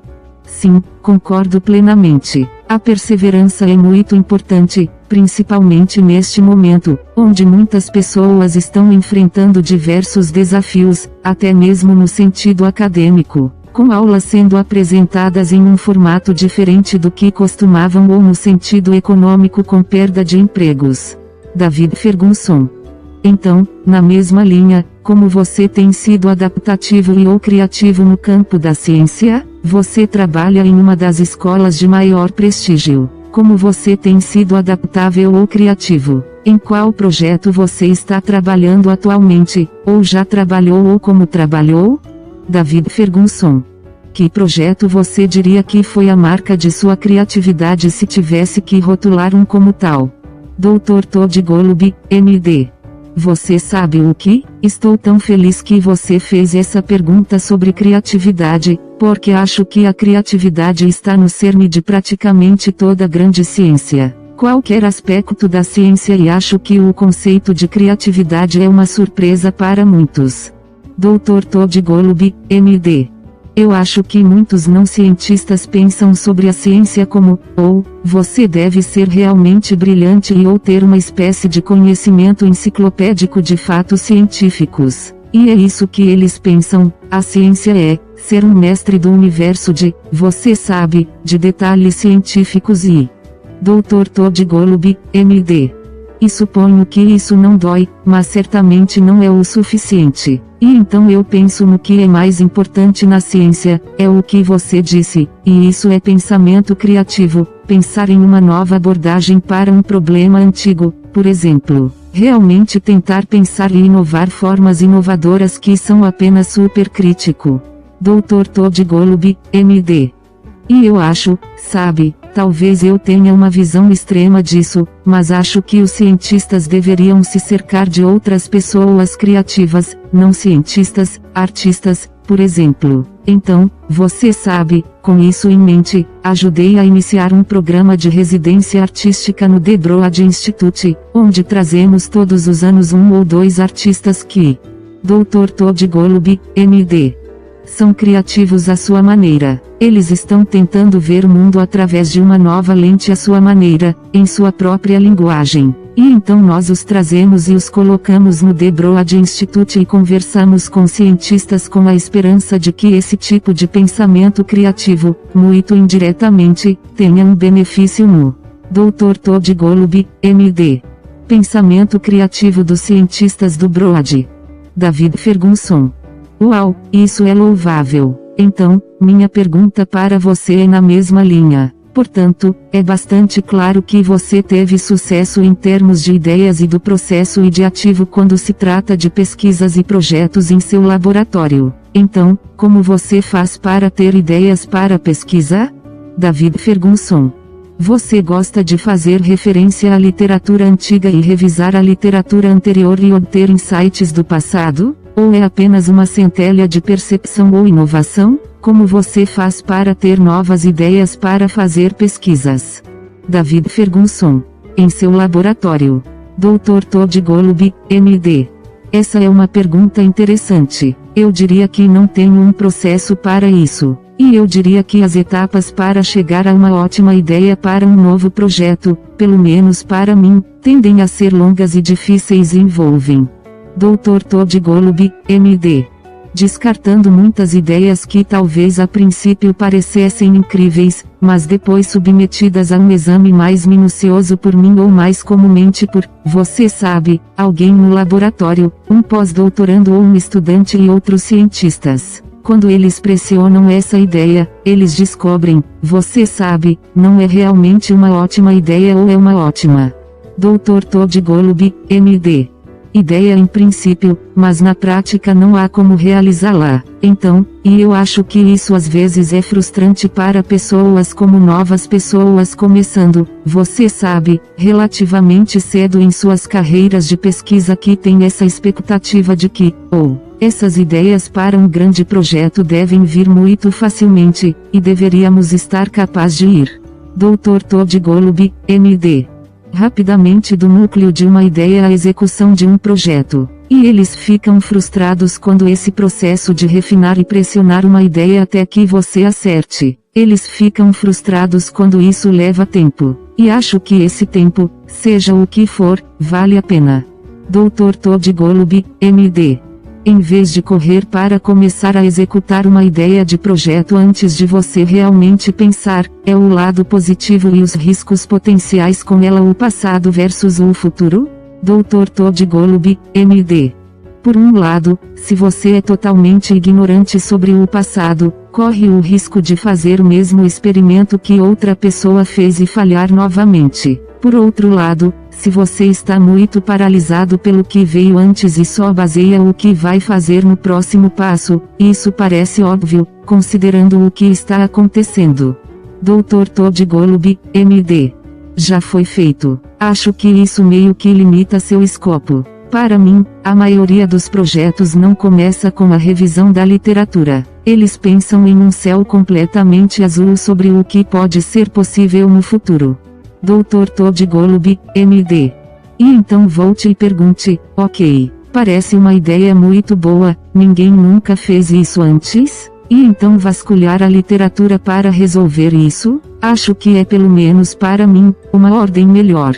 Speaker 3: Sim, concordo plenamente. A perseverança é muito importante, principalmente neste momento, onde muitas pessoas estão enfrentando diversos desafios, até mesmo no sentido acadêmico, com aulas sendo apresentadas em um formato diferente do que costumavam ou no sentido econômico com perda de empregos. David Ferguson. Então, na mesma linha, como você tem sido adaptativo e ou criativo no campo da ciência? Você trabalha em uma das escolas de maior prestígio. Como você tem sido adaptável ou criativo? Em qual projeto você está trabalhando atualmente, ou já trabalhou ou como trabalhou? David Ferguson. Que projeto você diria que foi a marca de sua criatividade se tivesse que rotular um como tal? Dr. Todd Golub, MD. Você sabe o que? Estou tão feliz que você fez essa pergunta sobre criatividade, porque acho que a criatividade está no cerne de praticamente toda grande ciência. Qualquer aspecto da ciência, e acho que o conceito de criatividade é uma surpresa para muitos. Dr. Todd Golub, MD. Eu acho que muitos não cientistas pensam sobre a ciência como, você deve ser realmente brilhante e ou ter uma espécie de conhecimento enciclopédico de fatos científicos. E é isso que eles pensam, a ciência é, ser um mestre do universo de, você sabe, de detalhes científicos e... Dr. Todd Golub, MD. E suponho que isso não dói, mas certamente não é o suficiente. E então eu penso no que é mais importante na ciência, é o que você disse, e isso é pensamento criativo, pensar em uma nova abordagem para um problema antigo, por exemplo. Realmente tentar pensar e inovar formas inovadoras que são apenas supercrítico. Dr. Todd Golub, MD. E eu acho, sabe, talvez eu tenha uma visão extrema disso, mas acho que os cientistas deveriam se cercar de outras pessoas criativas, não cientistas, artistas, por exemplo. Então, você sabe, com isso em mente, ajudei a iniciar um programa de residência artística no The Broad Institute, onde trazemos todos os anos 1 ou 2 artistas que... Dr. Todd Golub, MD. São criativos à sua maneira. Eles estão tentando ver o mundo através de uma nova lente à sua maneira, em sua própria linguagem. E então nós os trazemos e os colocamos no The Broad Institute e conversamos com cientistas com a esperança de que esse tipo de pensamento criativo, muito indiretamente, tenha um benefício no Dr. Todd Golub, MD. Pensamento criativo dos cientistas do Broad. David Ferguson. Uau, isso é louvável. Então, minha pergunta para você é na mesma linha. Portanto, é bastante claro que você teve sucesso em termos de ideias e do processo ideativo quando se trata de pesquisas e projetos em seu laboratório. Então, como você faz para ter ideias para pesquisa? David Ferguson. Você gosta de fazer referência à literatura antiga e revisar a literatura anterior e obter insights do passado? Ou é apenas uma centelha de percepção ou inovação? Como você faz para ter novas ideias para fazer pesquisas? David Ferguson. Em seu laboratório. Dr. Todd Golub, MD. Essa é uma pergunta interessante. Eu diria que não tenho um processo para isso. E eu diria que as etapas para chegar a uma ótima ideia para um novo projeto, pelo menos para mim, tendem a ser longas e difíceis e envolvem. Dr. Todd Golub, MD. Descartando muitas ideias que talvez a princípio parecessem incríveis, mas depois submetidas a um exame mais minucioso por mim ou mais comumente por, você sabe, alguém no laboratório, um pós-doutorando ou um estudante e outros cientistas. Quando eles pressionam essa ideia, eles descobrem, você sabe, não é realmente uma ótima ideia ou é uma ótima. Dr. Todd Golub, MD. Ideia em princípio, mas na prática não há como realizá-la. Então, e eu acho que isso às vezes é frustrante para pessoas como novas pessoas começando, você sabe, relativamente cedo em suas carreiras de pesquisa que têm essa expectativa de que, essas ideias para um grande projeto devem vir muito facilmente, e deveríamos estar capazes de ir. Dr. Todd Golub, MD. Rapidamente do núcleo de uma ideia à execução de um projeto. E eles ficam frustrados quando esse processo de refinar e pressionar uma ideia até que você acerte. Eles ficam frustrados quando isso leva tempo. E acho que esse tempo, seja o que for, vale a pena. Dr. Todd Golub, MD. Em vez de correr para começar a executar uma ideia de projeto antes de você realmente pensar, é o lado positivo e os riscos potenciais com ela o passado versus o futuro? Dr. Todd Golub, MD. Por um lado, se você é totalmente ignorante sobre o passado, corre o risco de fazer o mesmo experimento que outra pessoa fez e falhar novamente. Por outro lado, se você está muito paralisado pelo que veio antes e só baseia o que vai fazer no próximo passo, isso parece óbvio, considerando o que está acontecendo. Dr. Todd Golub, MD. Já foi feito. Acho que isso meio que limita seu escopo. Para mim, a maioria dos projetos não começa com a revisão da literatura. Eles pensam em um céu completamente azul sobre o que pode ser possível no futuro. Dr. Todd Golub, MD. E então volte e pergunte, ok, parece uma ideia muito boa, ninguém nunca fez isso antes? E então vasculhar a literatura para resolver isso? Acho que é pelo menos para mim, uma ordem melhor.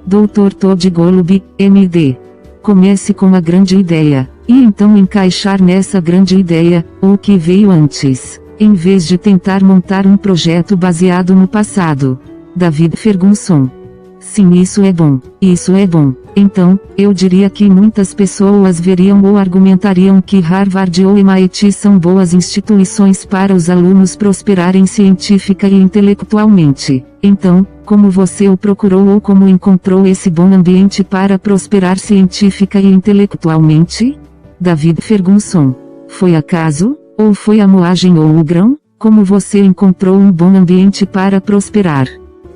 Speaker 3: Dr. Todd Golub, MD. Comece com a grande ideia, e então encaixar nessa grande ideia, o que veio antes, em vez de tentar montar um projeto baseado no passado. David Ferguson. Sim, isso é bom. Isso é bom. Então, eu diria que muitas pessoas veriam ou argumentariam que Harvard ou MIT são boas instituições para os alunos prosperarem científica e intelectualmente. Então, como você o procurou ou como encontrou esse bom ambiente para prosperar científica e intelectualmente? David Ferguson. Foi acaso? Ou foi a moagem ou o grão? Como você encontrou um bom ambiente para prosperar?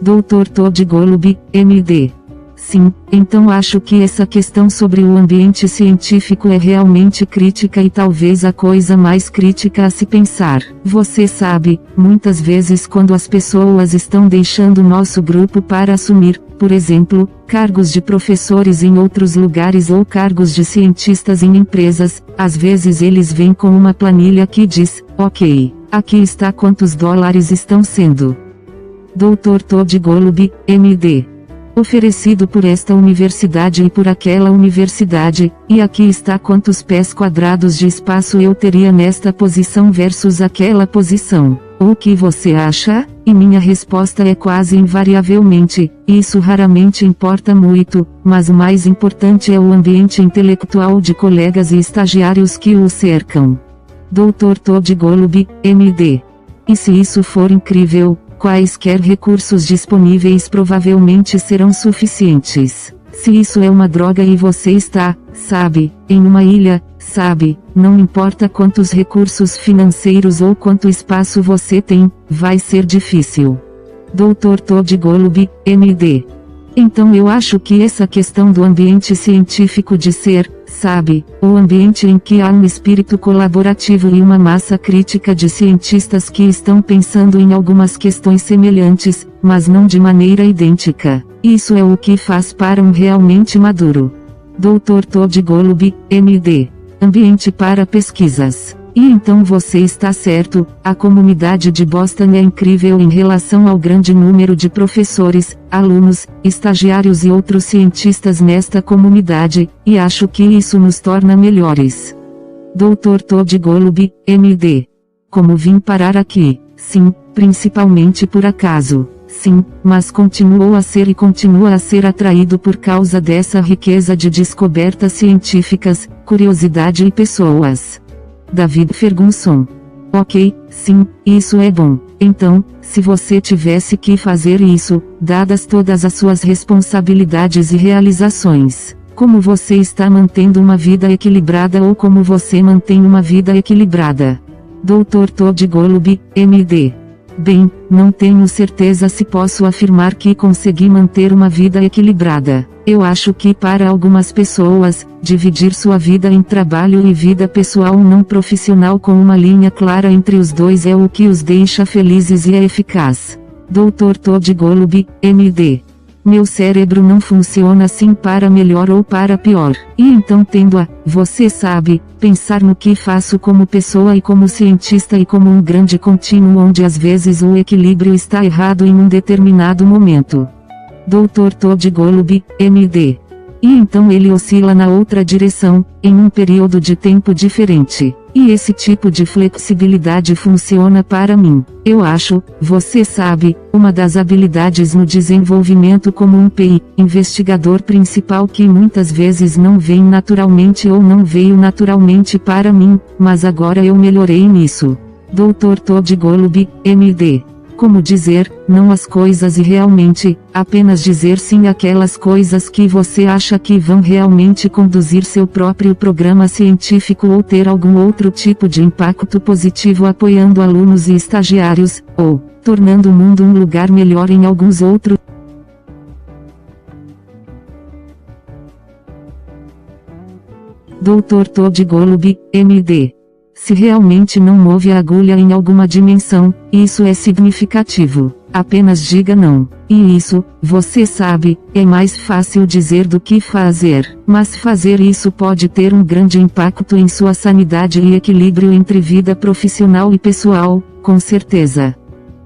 Speaker 3: Dr. Todd Golub, MD. Sim, então acho que essa questão sobre o ambiente científico é realmente crítica e talvez a coisa mais crítica a se pensar. Você sabe, muitas vezes quando as pessoas estão deixando nosso grupo para assumir, por exemplo, cargos de professores em outros lugares ou cargos de cientistas em empresas, às vezes eles vêm com uma planilha que diz, ok, aqui está quantos dólares estão sendo. Dr. Todd Golub, MD. Oferecido por esta universidade e por aquela universidade, e aqui está quantos pés quadrados de espaço eu teria nesta posição versus aquela posição. O que você acha? E minha resposta é quase invariavelmente, isso raramente importa muito, mas o mais importante é o ambiente intelectual de colegas e estagiários que o cercam. Dr. Todd Golub, MD. E se isso for incrível, quaisquer recursos disponíveis provavelmente serão suficientes. Se isso é uma droga e você está, sabe, em uma ilha, sabe, não importa quantos recursos financeiros ou quanto espaço você tem, vai ser difícil. Dr. Todd Golub, MD. Então eu acho que essa questão do ambiente científico de ser, sabe, o ambiente em que há um espírito colaborativo e uma massa crítica de cientistas que estão pensando em algumas questões semelhantes, mas não de maneira idêntica. Isso é o que faz para um realmente maduro. Dr. Todd Golub, MD. Ambiente para pesquisas. E então você está certo, a comunidade de Boston é incrível em relação ao grande número de professores, alunos, estagiários e outros cientistas nesta comunidade, e acho que isso nos torna melhores. Dr. Todd Golub, MD. Como vim parar aqui? Sim, principalmente por acaso. Sim, mas continuou a ser e continua a ser atraído por causa dessa riqueza de descobertas científicas, curiosidade e pessoas. David Ferguson. Ok, sim, isso é bom. Então, se você tivesse que fazer isso, dadas todas as suas responsabilidades e realizações, como você está mantendo uma vida equilibrada ou como você mantém uma vida equilibrada? Dr. Todd Golub, MD. Bem, não tenho certeza se posso afirmar que consegui manter uma vida equilibrada. Eu acho que para algumas pessoas, dividir sua vida em trabalho e vida pessoal não profissional com uma linha clara entre os dois é o que os deixa felizes e é eficaz. Dr. Todd Golub, MD. Meu cérebro não funciona assim para melhor ou para pior. E então tendo a, você sabe, pensar no que faço como pessoa e como cientista e como um grande contínuo onde às vezes o equilíbrio está errado em um determinado momento. Dr. Todd Golub, MD. E então ele oscila na outra direção, em um período de tempo diferente. E esse tipo de flexibilidade funciona para mim. Eu acho, você sabe, uma das habilidades no desenvolvimento como um PI, investigador principal que muitas vezes não vem naturalmente ou não veio naturalmente para mim, mas agora eu melhorei nisso. Dr. Todd Golub, MD. Como dizer, não às coisas e realmente, apenas dizer sim àquelas coisas que você acha que vão realmente conduzir seu próprio programa científico ou ter algum outro tipo de impacto positivo apoiando alunos e estagiários, ou tornando o mundo um lugar melhor em alguns outros. Dr. Todd Golub, MD. Se realmente não move a agulha em alguma dimensão, isso é significativo. Apenas diga não. E isso, você sabe, é mais fácil dizer do que fazer. Mas fazer isso pode ter um grande impacto em sua sanidade e equilíbrio entre vida profissional e pessoal, com certeza.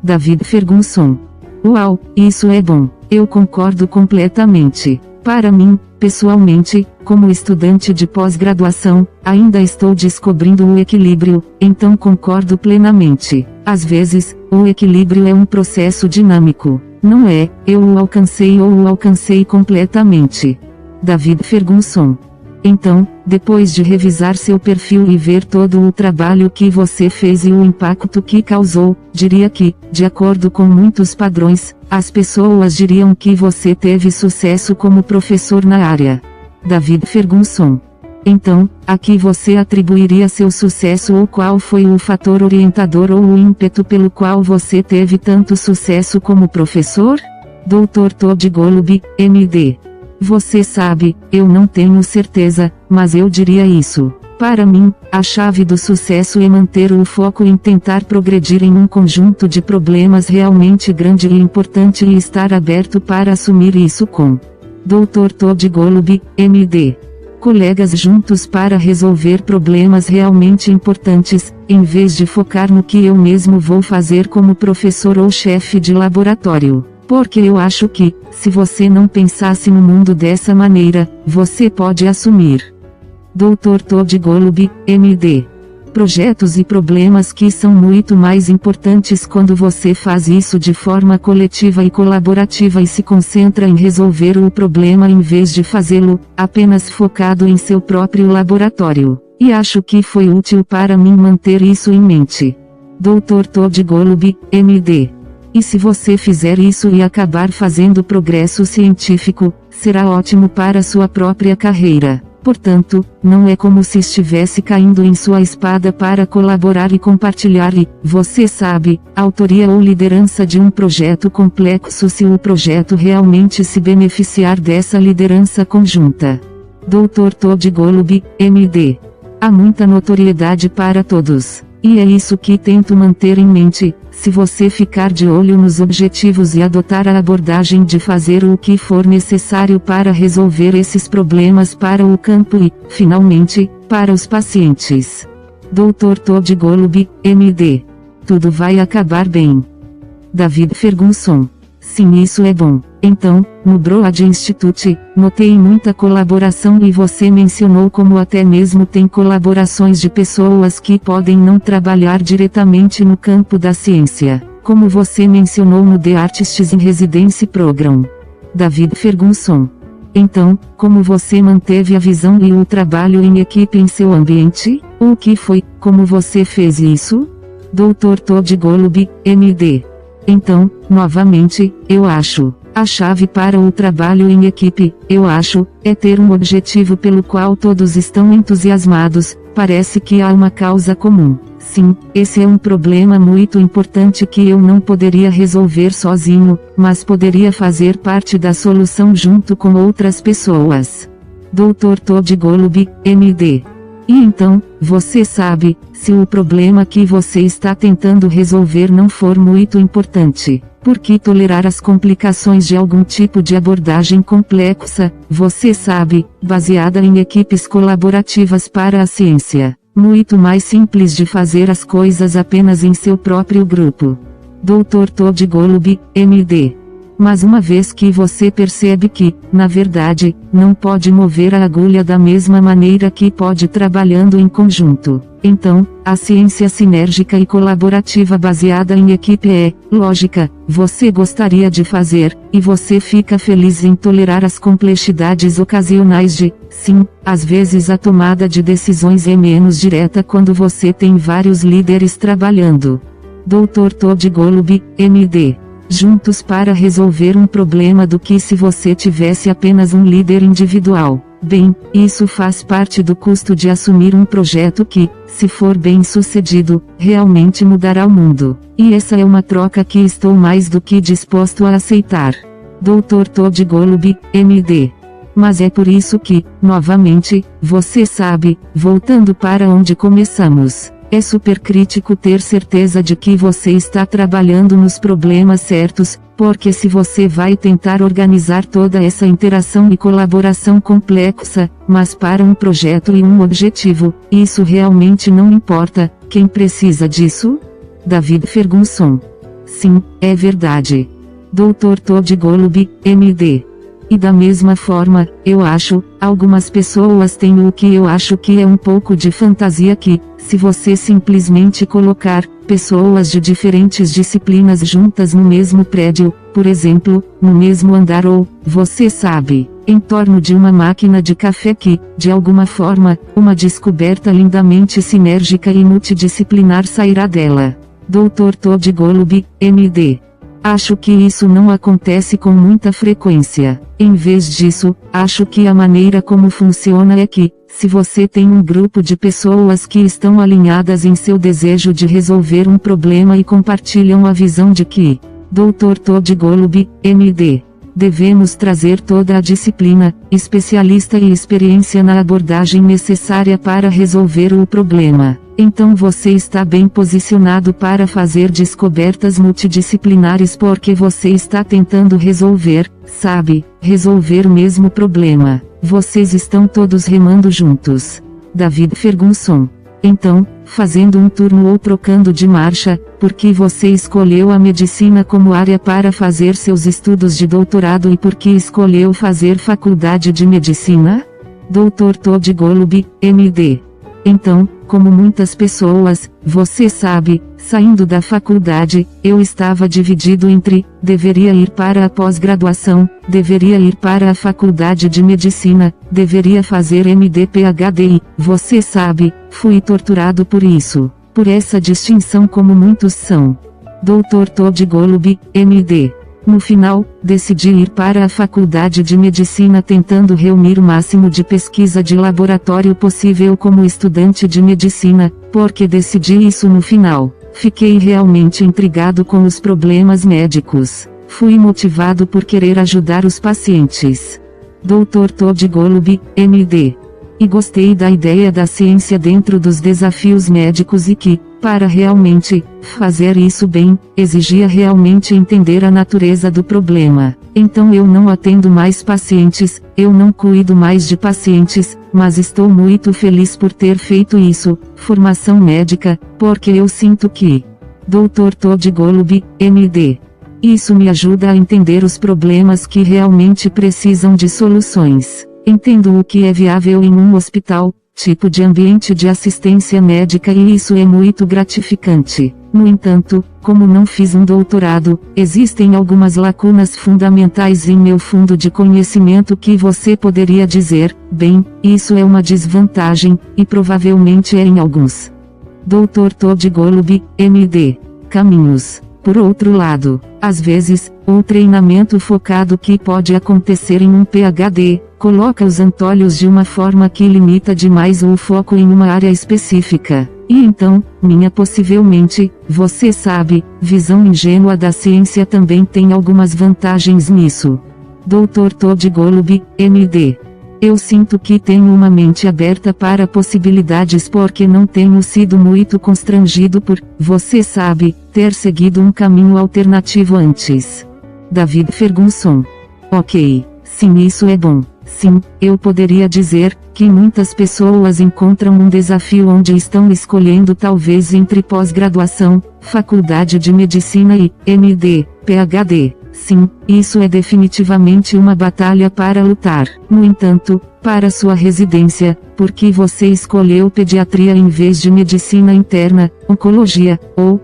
Speaker 3: David Ferguson. Uau, isso é bom. Eu concordo completamente. Para mim, pessoalmente, como estudante de pós-graduação, ainda estou descobrindo o equilíbrio, então concordo plenamente. Às vezes, o equilíbrio é um processo dinâmico. Não é, eu o alcancei ou o alcancei completamente. David Ferguson. Então, depois de revisar seu perfil e ver todo o trabalho que você fez e o impacto que causou, diria que, de acordo com muitos padrões, as pessoas diriam que você teve sucesso como professor na área. David Ferguson. Então, a que você atribuiria seu sucesso ou qual foi o fator orientador ou o ímpeto pelo qual você teve tanto sucesso como professor? Dr. Todd Golub, MD. Você sabe, eu não tenho certeza, mas eu diria isso. Para mim, a chave do sucesso é manter o foco em tentar progredir em um conjunto de problemas realmente grande e importante e estar aberto para assumir isso com Dr. Todd Golub, MD. Colegas juntos para resolver problemas realmente importantes, em vez de focar no que eu mesmo vou fazer como professor ou chefe de laboratório. Porque eu acho que, se você não pensasse no mundo dessa maneira, você pode assumir. Dr. Todd Golub, MD. Projetos e problemas que são muito mais importantes quando você faz isso de forma coletiva e colaborativa e se concentra em resolver o problema em vez de fazê-lo, apenas focado em seu próprio laboratório. E acho que foi útil para mim manter isso em mente. Dr. Todd Golub, MD. E se você fizer isso e acabar fazendo progresso científico, será ótimo para sua própria carreira. Portanto, não é como se estivesse caindo em sua espada para colaborar e compartilhar e, você sabe, autoria ou liderança de um projeto complexo se o projeto realmente se beneficiar dessa liderança conjunta. Dr.Todd Golub, MD. Há muita notoriedade para todos. E é isso que tento manter em mente. Se você ficar de olho nos objetivos e adotar a abordagem de fazer o que for necessário para resolver esses problemas para o campo e, finalmente, para os pacientes. Dr.Todd Golub, MD. Tudo vai acabar bem. David Ferguson. Sim, isso é bom. Então, no Broad Institute, notei muita colaboração e você mencionou como até mesmo tem colaborações de pessoas que podem não trabalhar diretamente no campo da ciência, como você mencionou no The Artists in Residence Program. David Ferguson. Então, como você manteve a visão e o trabalho em equipe em seu ambiente? O que foi, como você fez isso? Dr. Todd Golub, MD. Então, novamente, eu acho, a chave para o trabalho em equipe, eu acho, é ter um objetivo pelo qual todos estão entusiasmados. Parece que há uma causa comum. Sim, esse é um problema muito importante que eu não poderia resolver sozinho, mas poderia fazer parte da solução junto com outras pessoas. Dr. Todd Golub, MD. E então, você sabe, se o problema que você está tentando resolver não for muito importante, por que tolerar as complicações de algum tipo de abordagem complexa, você sabe, baseada em equipes colaborativas para a ciência? Muito mais simples de fazer as coisas apenas em seu próprio grupo. Dr. Todd Golub, MD. Mas uma vez que você percebe que, na verdade, não pode mover a agulha da mesma maneira que pode trabalhando em conjunto, então, a ciência sinérgica e colaborativa baseada em equipe é, lógica, você gostaria de fazer, e você fica feliz em tolerar as complexidades ocasionais de, sim, às vezes a tomada de decisões é menos direta quando você tem vários líderes trabalhando. Dr. Todd Golub, MD. Juntos para resolver um problema do que se você tivesse apenas um líder individual. Bem, isso faz parte do custo de assumir um projeto que, se for bem sucedido, realmente mudará o mundo. E essa é uma troca que estou mais do que disposto a aceitar. Dr. Todd Golub, MD. Mas é por isso que, novamente, você sabe, voltando para onde começamos. É super crítico ter certeza de que você está trabalhando nos problemas certos, porque se você vai tentar organizar toda essa interação e colaboração complexa, mas para um projeto e um objetivo, isso realmente não importa. Quem precisa disso? David Ferguson. Sim, é verdade. Dr. Todd Golub, MD. E da mesma forma, eu acho, algumas pessoas têm o que eu acho que é um pouco de fantasia que, se você simplesmente colocar pessoas de diferentes disciplinas juntas no mesmo prédio, por exemplo, no mesmo andar ou, você sabe, em torno de uma máquina de café que, de alguma forma, uma descoberta lindamente sinérgica e multidisciplinar sairá dela. Dr. Todd Golub, MD. Acho que isso não acontece com muita frequência. Em vez disso, acho que a maneira como funciona é que, se você tem um grupo de pessoas que estão alinhadas em seu desejo de resolver um problema e compartilham a visão de que, Dr. Todd Golub, MD. Devemos trazer toda a disciplina, especialista e experiência na abordagem necessária para resolver o problema. Então você está bem posicionado para fazer descobertas multidisciplinares porque você está tentando resolver, sabe, resolver o mesmo problema. Vocês estão todos remando juntos. David Ferguson. Então, fazendo um turno ou trocando de marcha, por que você escolheu a medicina como área para fazer seus estudos de doutorado e por que escolheu fazer faculdade de medicina? Dr. Todd Golub, MD. Então, como muitas pessoas, você sabe, saindo da faculdade, eu estava dividido entre, deveria ir para a pós-graduação, deveria ir para a faculdade de medicina, deveria fazer MD-PhD e, você sabe, fui torturado por isso, por essa distinção como muitos são. Dr. Todd Golub, MD. No final, decidi ir para a faculdade de medicina tentando reunir o máximo de pesquisa de laboratório possível como estudante de medicina, porque decidi isso no final. Fiquei realmente intrigado com os problemas médicos. Fui motivado por querer ajudar os pacientes. Dr. Todd Golub, MD. E gostei da ideia da ciência dentro dos desafios médicos e que, para realmente fazer isso bem, exigia realmente entender a natureza do problema. Então eu não atendo mais pacientes, eu não cuido mais de pacientes, mas estou muito feliz por ter feito isso, formação médica, porque eu sinto que Dr. Todd Golub, MD. Isso me ajuda a entender os problemas que realmente precisam de soluções. Entendo o que é viável em um hospital, tipo de ambiente de assistência médica e isso é muito gratificante. No entanto, como não fiz um doutorado, existem algumas lacunas fundamentais em meu fundo de conhecimento que você poderia dizer, bem, isso é uma desvantagem, e provavelmente é em alguns. Dr. Todd Golub, MD. Caminhos. Por outro lado, às vezes, o treinamento focado que pode acontecer em um PhD, coloca os antolhos de uma forma que limita demais o foco em uma área específica. E então, minha possivelmente, você sabe, visão ingênua da ciência também tem algumas vantagens nisso. Dr. Todd Golub, MD. Eu sinto que tenho uma mente aberta para possibilidades porque não tenho sido muito constrangido por, você sabe, ter seguido um caminho alternativo antes. David Ferguson. Ok, sim, isso é bom. Sim, eu poderia dizer que muitas pessoas encontram um desafio onde estão escolhendo talvez entre pós-graduação, faculdade de medicina e MD, PhD. Sim, isso é definitivamente uma batalha para lutar. No entanto, para sua residência, por que você escolheu pediatria em vez de medicina interna, oncologia, ou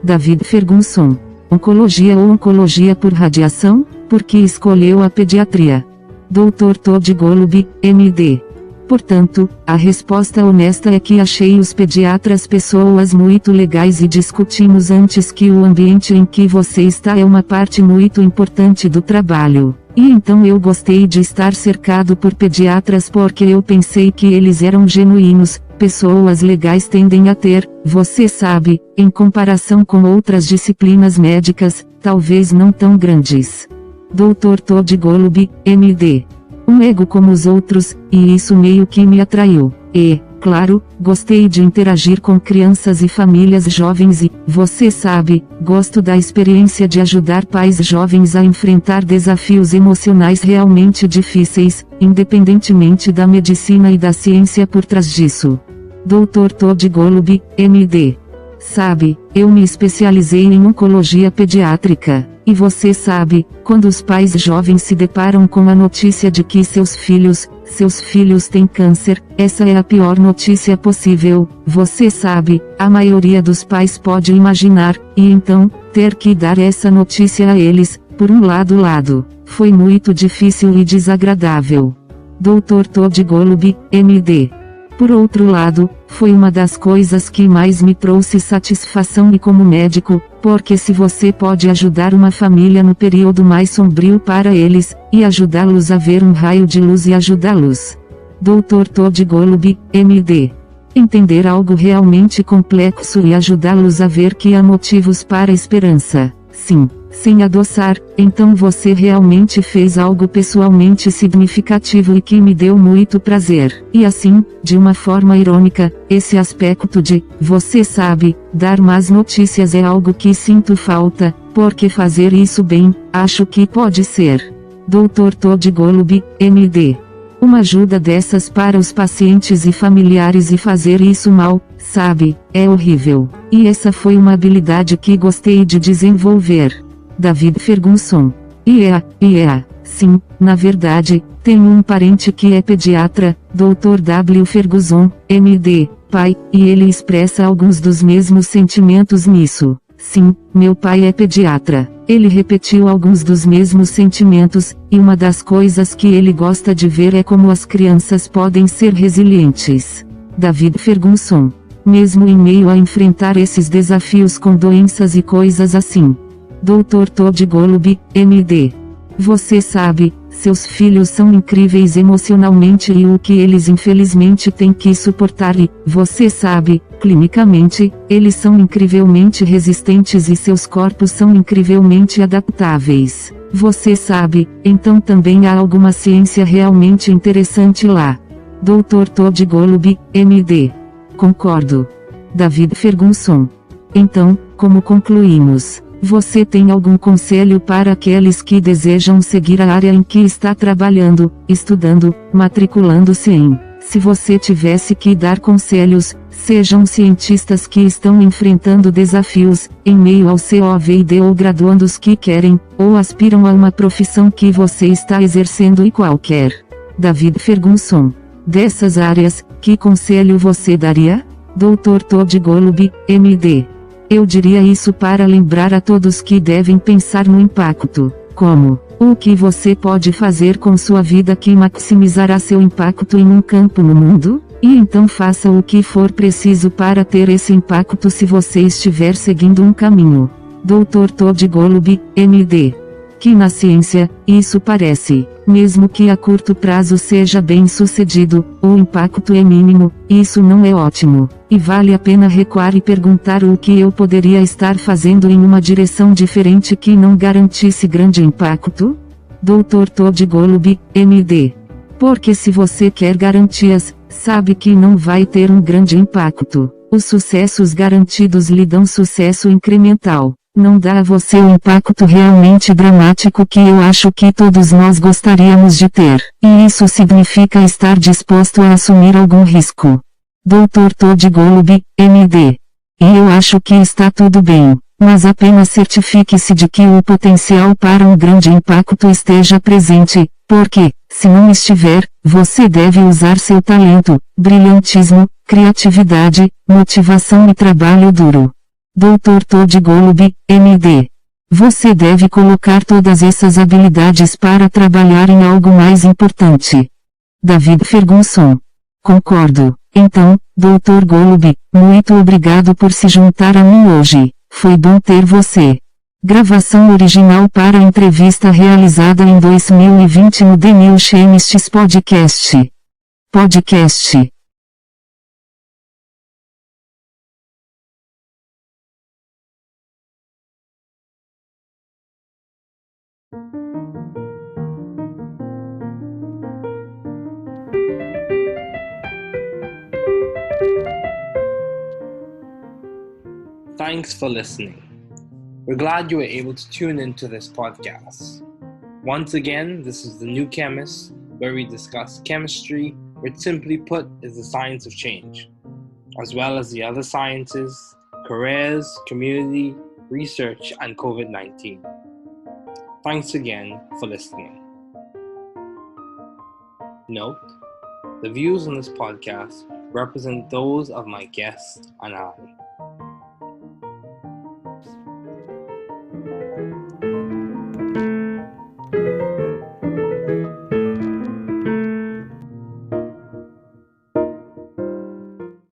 Speaker 3: David Ferguson. Oncologia ou oncologia por radiação? Por que escolheu a pediatria? Dr. Todd Golub, MD. Portanto, a resposta honesta é que achei os pediatras pessoas muito legais e discutimos antes que o ambiente em que você está é uma parte muito importante do trabalho. E então eu gostei de estar cercado por pediatras porque eu pensei que eles eram genuínos. Pessoas legais tendem a ter, você sabe, em comparação com outras disciplinas médicas, talvez não tão grandes. Dr. Todd Golub, MD. Um ego como os outros, e isso meio que me atraiu. E, claro, gostei de interagir com crianças e famílias jovens e, você sabe, gosto da experiência de ajudar pais jovens a enfrentar desafios emocionais realmente difíceis, independentemente da medicina e da ciência por trás disso. Dr. Todd Golub, MD. Sabe, eu me especializei em oncologia pediátrica. E você sabe, quando os pais jovens se deparam com a notícia de que seus filhos têm câncer, essa é a pior notícia possível, você sabe, a maioria dos pais pode imaginar, e então, ter que dar essa notícia a eles, por um lado, foi muito difícil e desagradável. Dr. Todd Golub, MD. Por outro lado, foi uma das coisas que mais me trouxe satisfação e como médico, porque se você pode ajudar uma família no período mais sombrio para eles, e ajudá-los a ver um raio de luz e ajudá-los. Dr. Todd Golub, MD. Entender algo realmente complexo e ajudá-los a ver que há motivos para esperança. Sim, sem adoçar, então você realmente fez algo pessoalmente significativo e que me deu muito prazer. E assim, de uma forma irônica, esse aspecto de, você sabe, dar más notícias é algo que sinto falta, porque fazer isso bem, acho que pode ser. Dr. Todd Golub, MD. Uma ajuda dessas para os pacientes e familiares e fazer isso mal, sabe, é horrível. E essa foi uma habilidade que gostei de desenvolver. David Ferguson. Sim, na verdade, tenho um parente que é pediatra, Dr. W. Ferguson, MD, pai, e ele expressa alguns dos mesmos sentimentos nisso. Sim, meu pai é pediatra. Ele repetiu alguns dos mesmos sentimentos, e uma das coisas que ele gosta de ver é como as crianças podem ser resilientes. David Ferguson. Mesmo em meio a enfrentar esses desafios com doenças e coisas assim. Dr. Todd Golub, MD. Você sabe, Seus filhos são incríveis emocionalmente e o que eles infelizmente têm que suportar e, você sabe, clinicamente, eles são incrivelmente resistentes e seus corpos são incrivelmente adaptáveis. Você sabe, então também há alguma ciência realmente interessante lá. Dr. Todd Golub, MD. Concordo. David Ferguson. Então, como concluímos? Você tem algum conselho para aqueles que desejam seguir a área em que está trabalhando, estudando, matriculando-se em? Se você tivesse que dar conselhos, sejam cientistas que estão enfrentando desafios, em meio ao COVID ou graduandos que querem, ou aspiram a uma profissão que você está exercendo e qualquer. David Ferguson. Dessas áreas, que conselho você daria? Dr. Todd Golub, MD. Eu diria isso para lembrar a todos que devem pensar no impacto, como, o que você pode fazer com sua vida que maximizará seu impacto em um campo no mundo? E então faça o que for preciso para ter esse impacto se você estiver seguindo um caminho. Dr. Todd Golub, MD. Que na ciência, isso parece, mesmo que a curto prazo seja bem sucedido, o impacto é mínimo, isso não é ótimo, e vale a pena recuar e perguntar o que eu poderia estar fazendo em uma direção diferente que não garantisse grande impacto? Dr. Todd Golub, MD. Porque se você quer garantias, sabe que não vai ter um grande impacto. Os sucessos garantidos lhe dão sucesso incremental. Não dá a você o impacto realmente dramático que eu acho que todos nós gostaríamos de ter. E isso significa estar disposto a assumir algum risco. Dr. Todd Golub, MD. E eu acho que está tudo bem, mas apenas certifique-se de que o potencial para um grande impacto esteja presente, porque, se não estiver, você deve usar seu talento, brilhantismo, criatividade, motivação e trabalho duro. Dr. Todd Golub, MD. Você deve colocar todas essas habilidades para trabalhar em algo mais importante. David Ferguson. Concordo. Então, Dr. Golub, muito obrigado por se juntar a mim hoje. Foi bom ter você. Gravação original para a entrevista realizada em 2020 no The New Chemists Podcast.
Speaker 1: Thanks for listening. We're glad you were able to tune into this podcast. Once again, this is The New Chemist, where we discuss chemistry, which simply put is the science of change, as well as the other sciences, careers, community, research, and COVID-19. Thanks again for listening. Note, the views on this podcast represent those of my guests and I.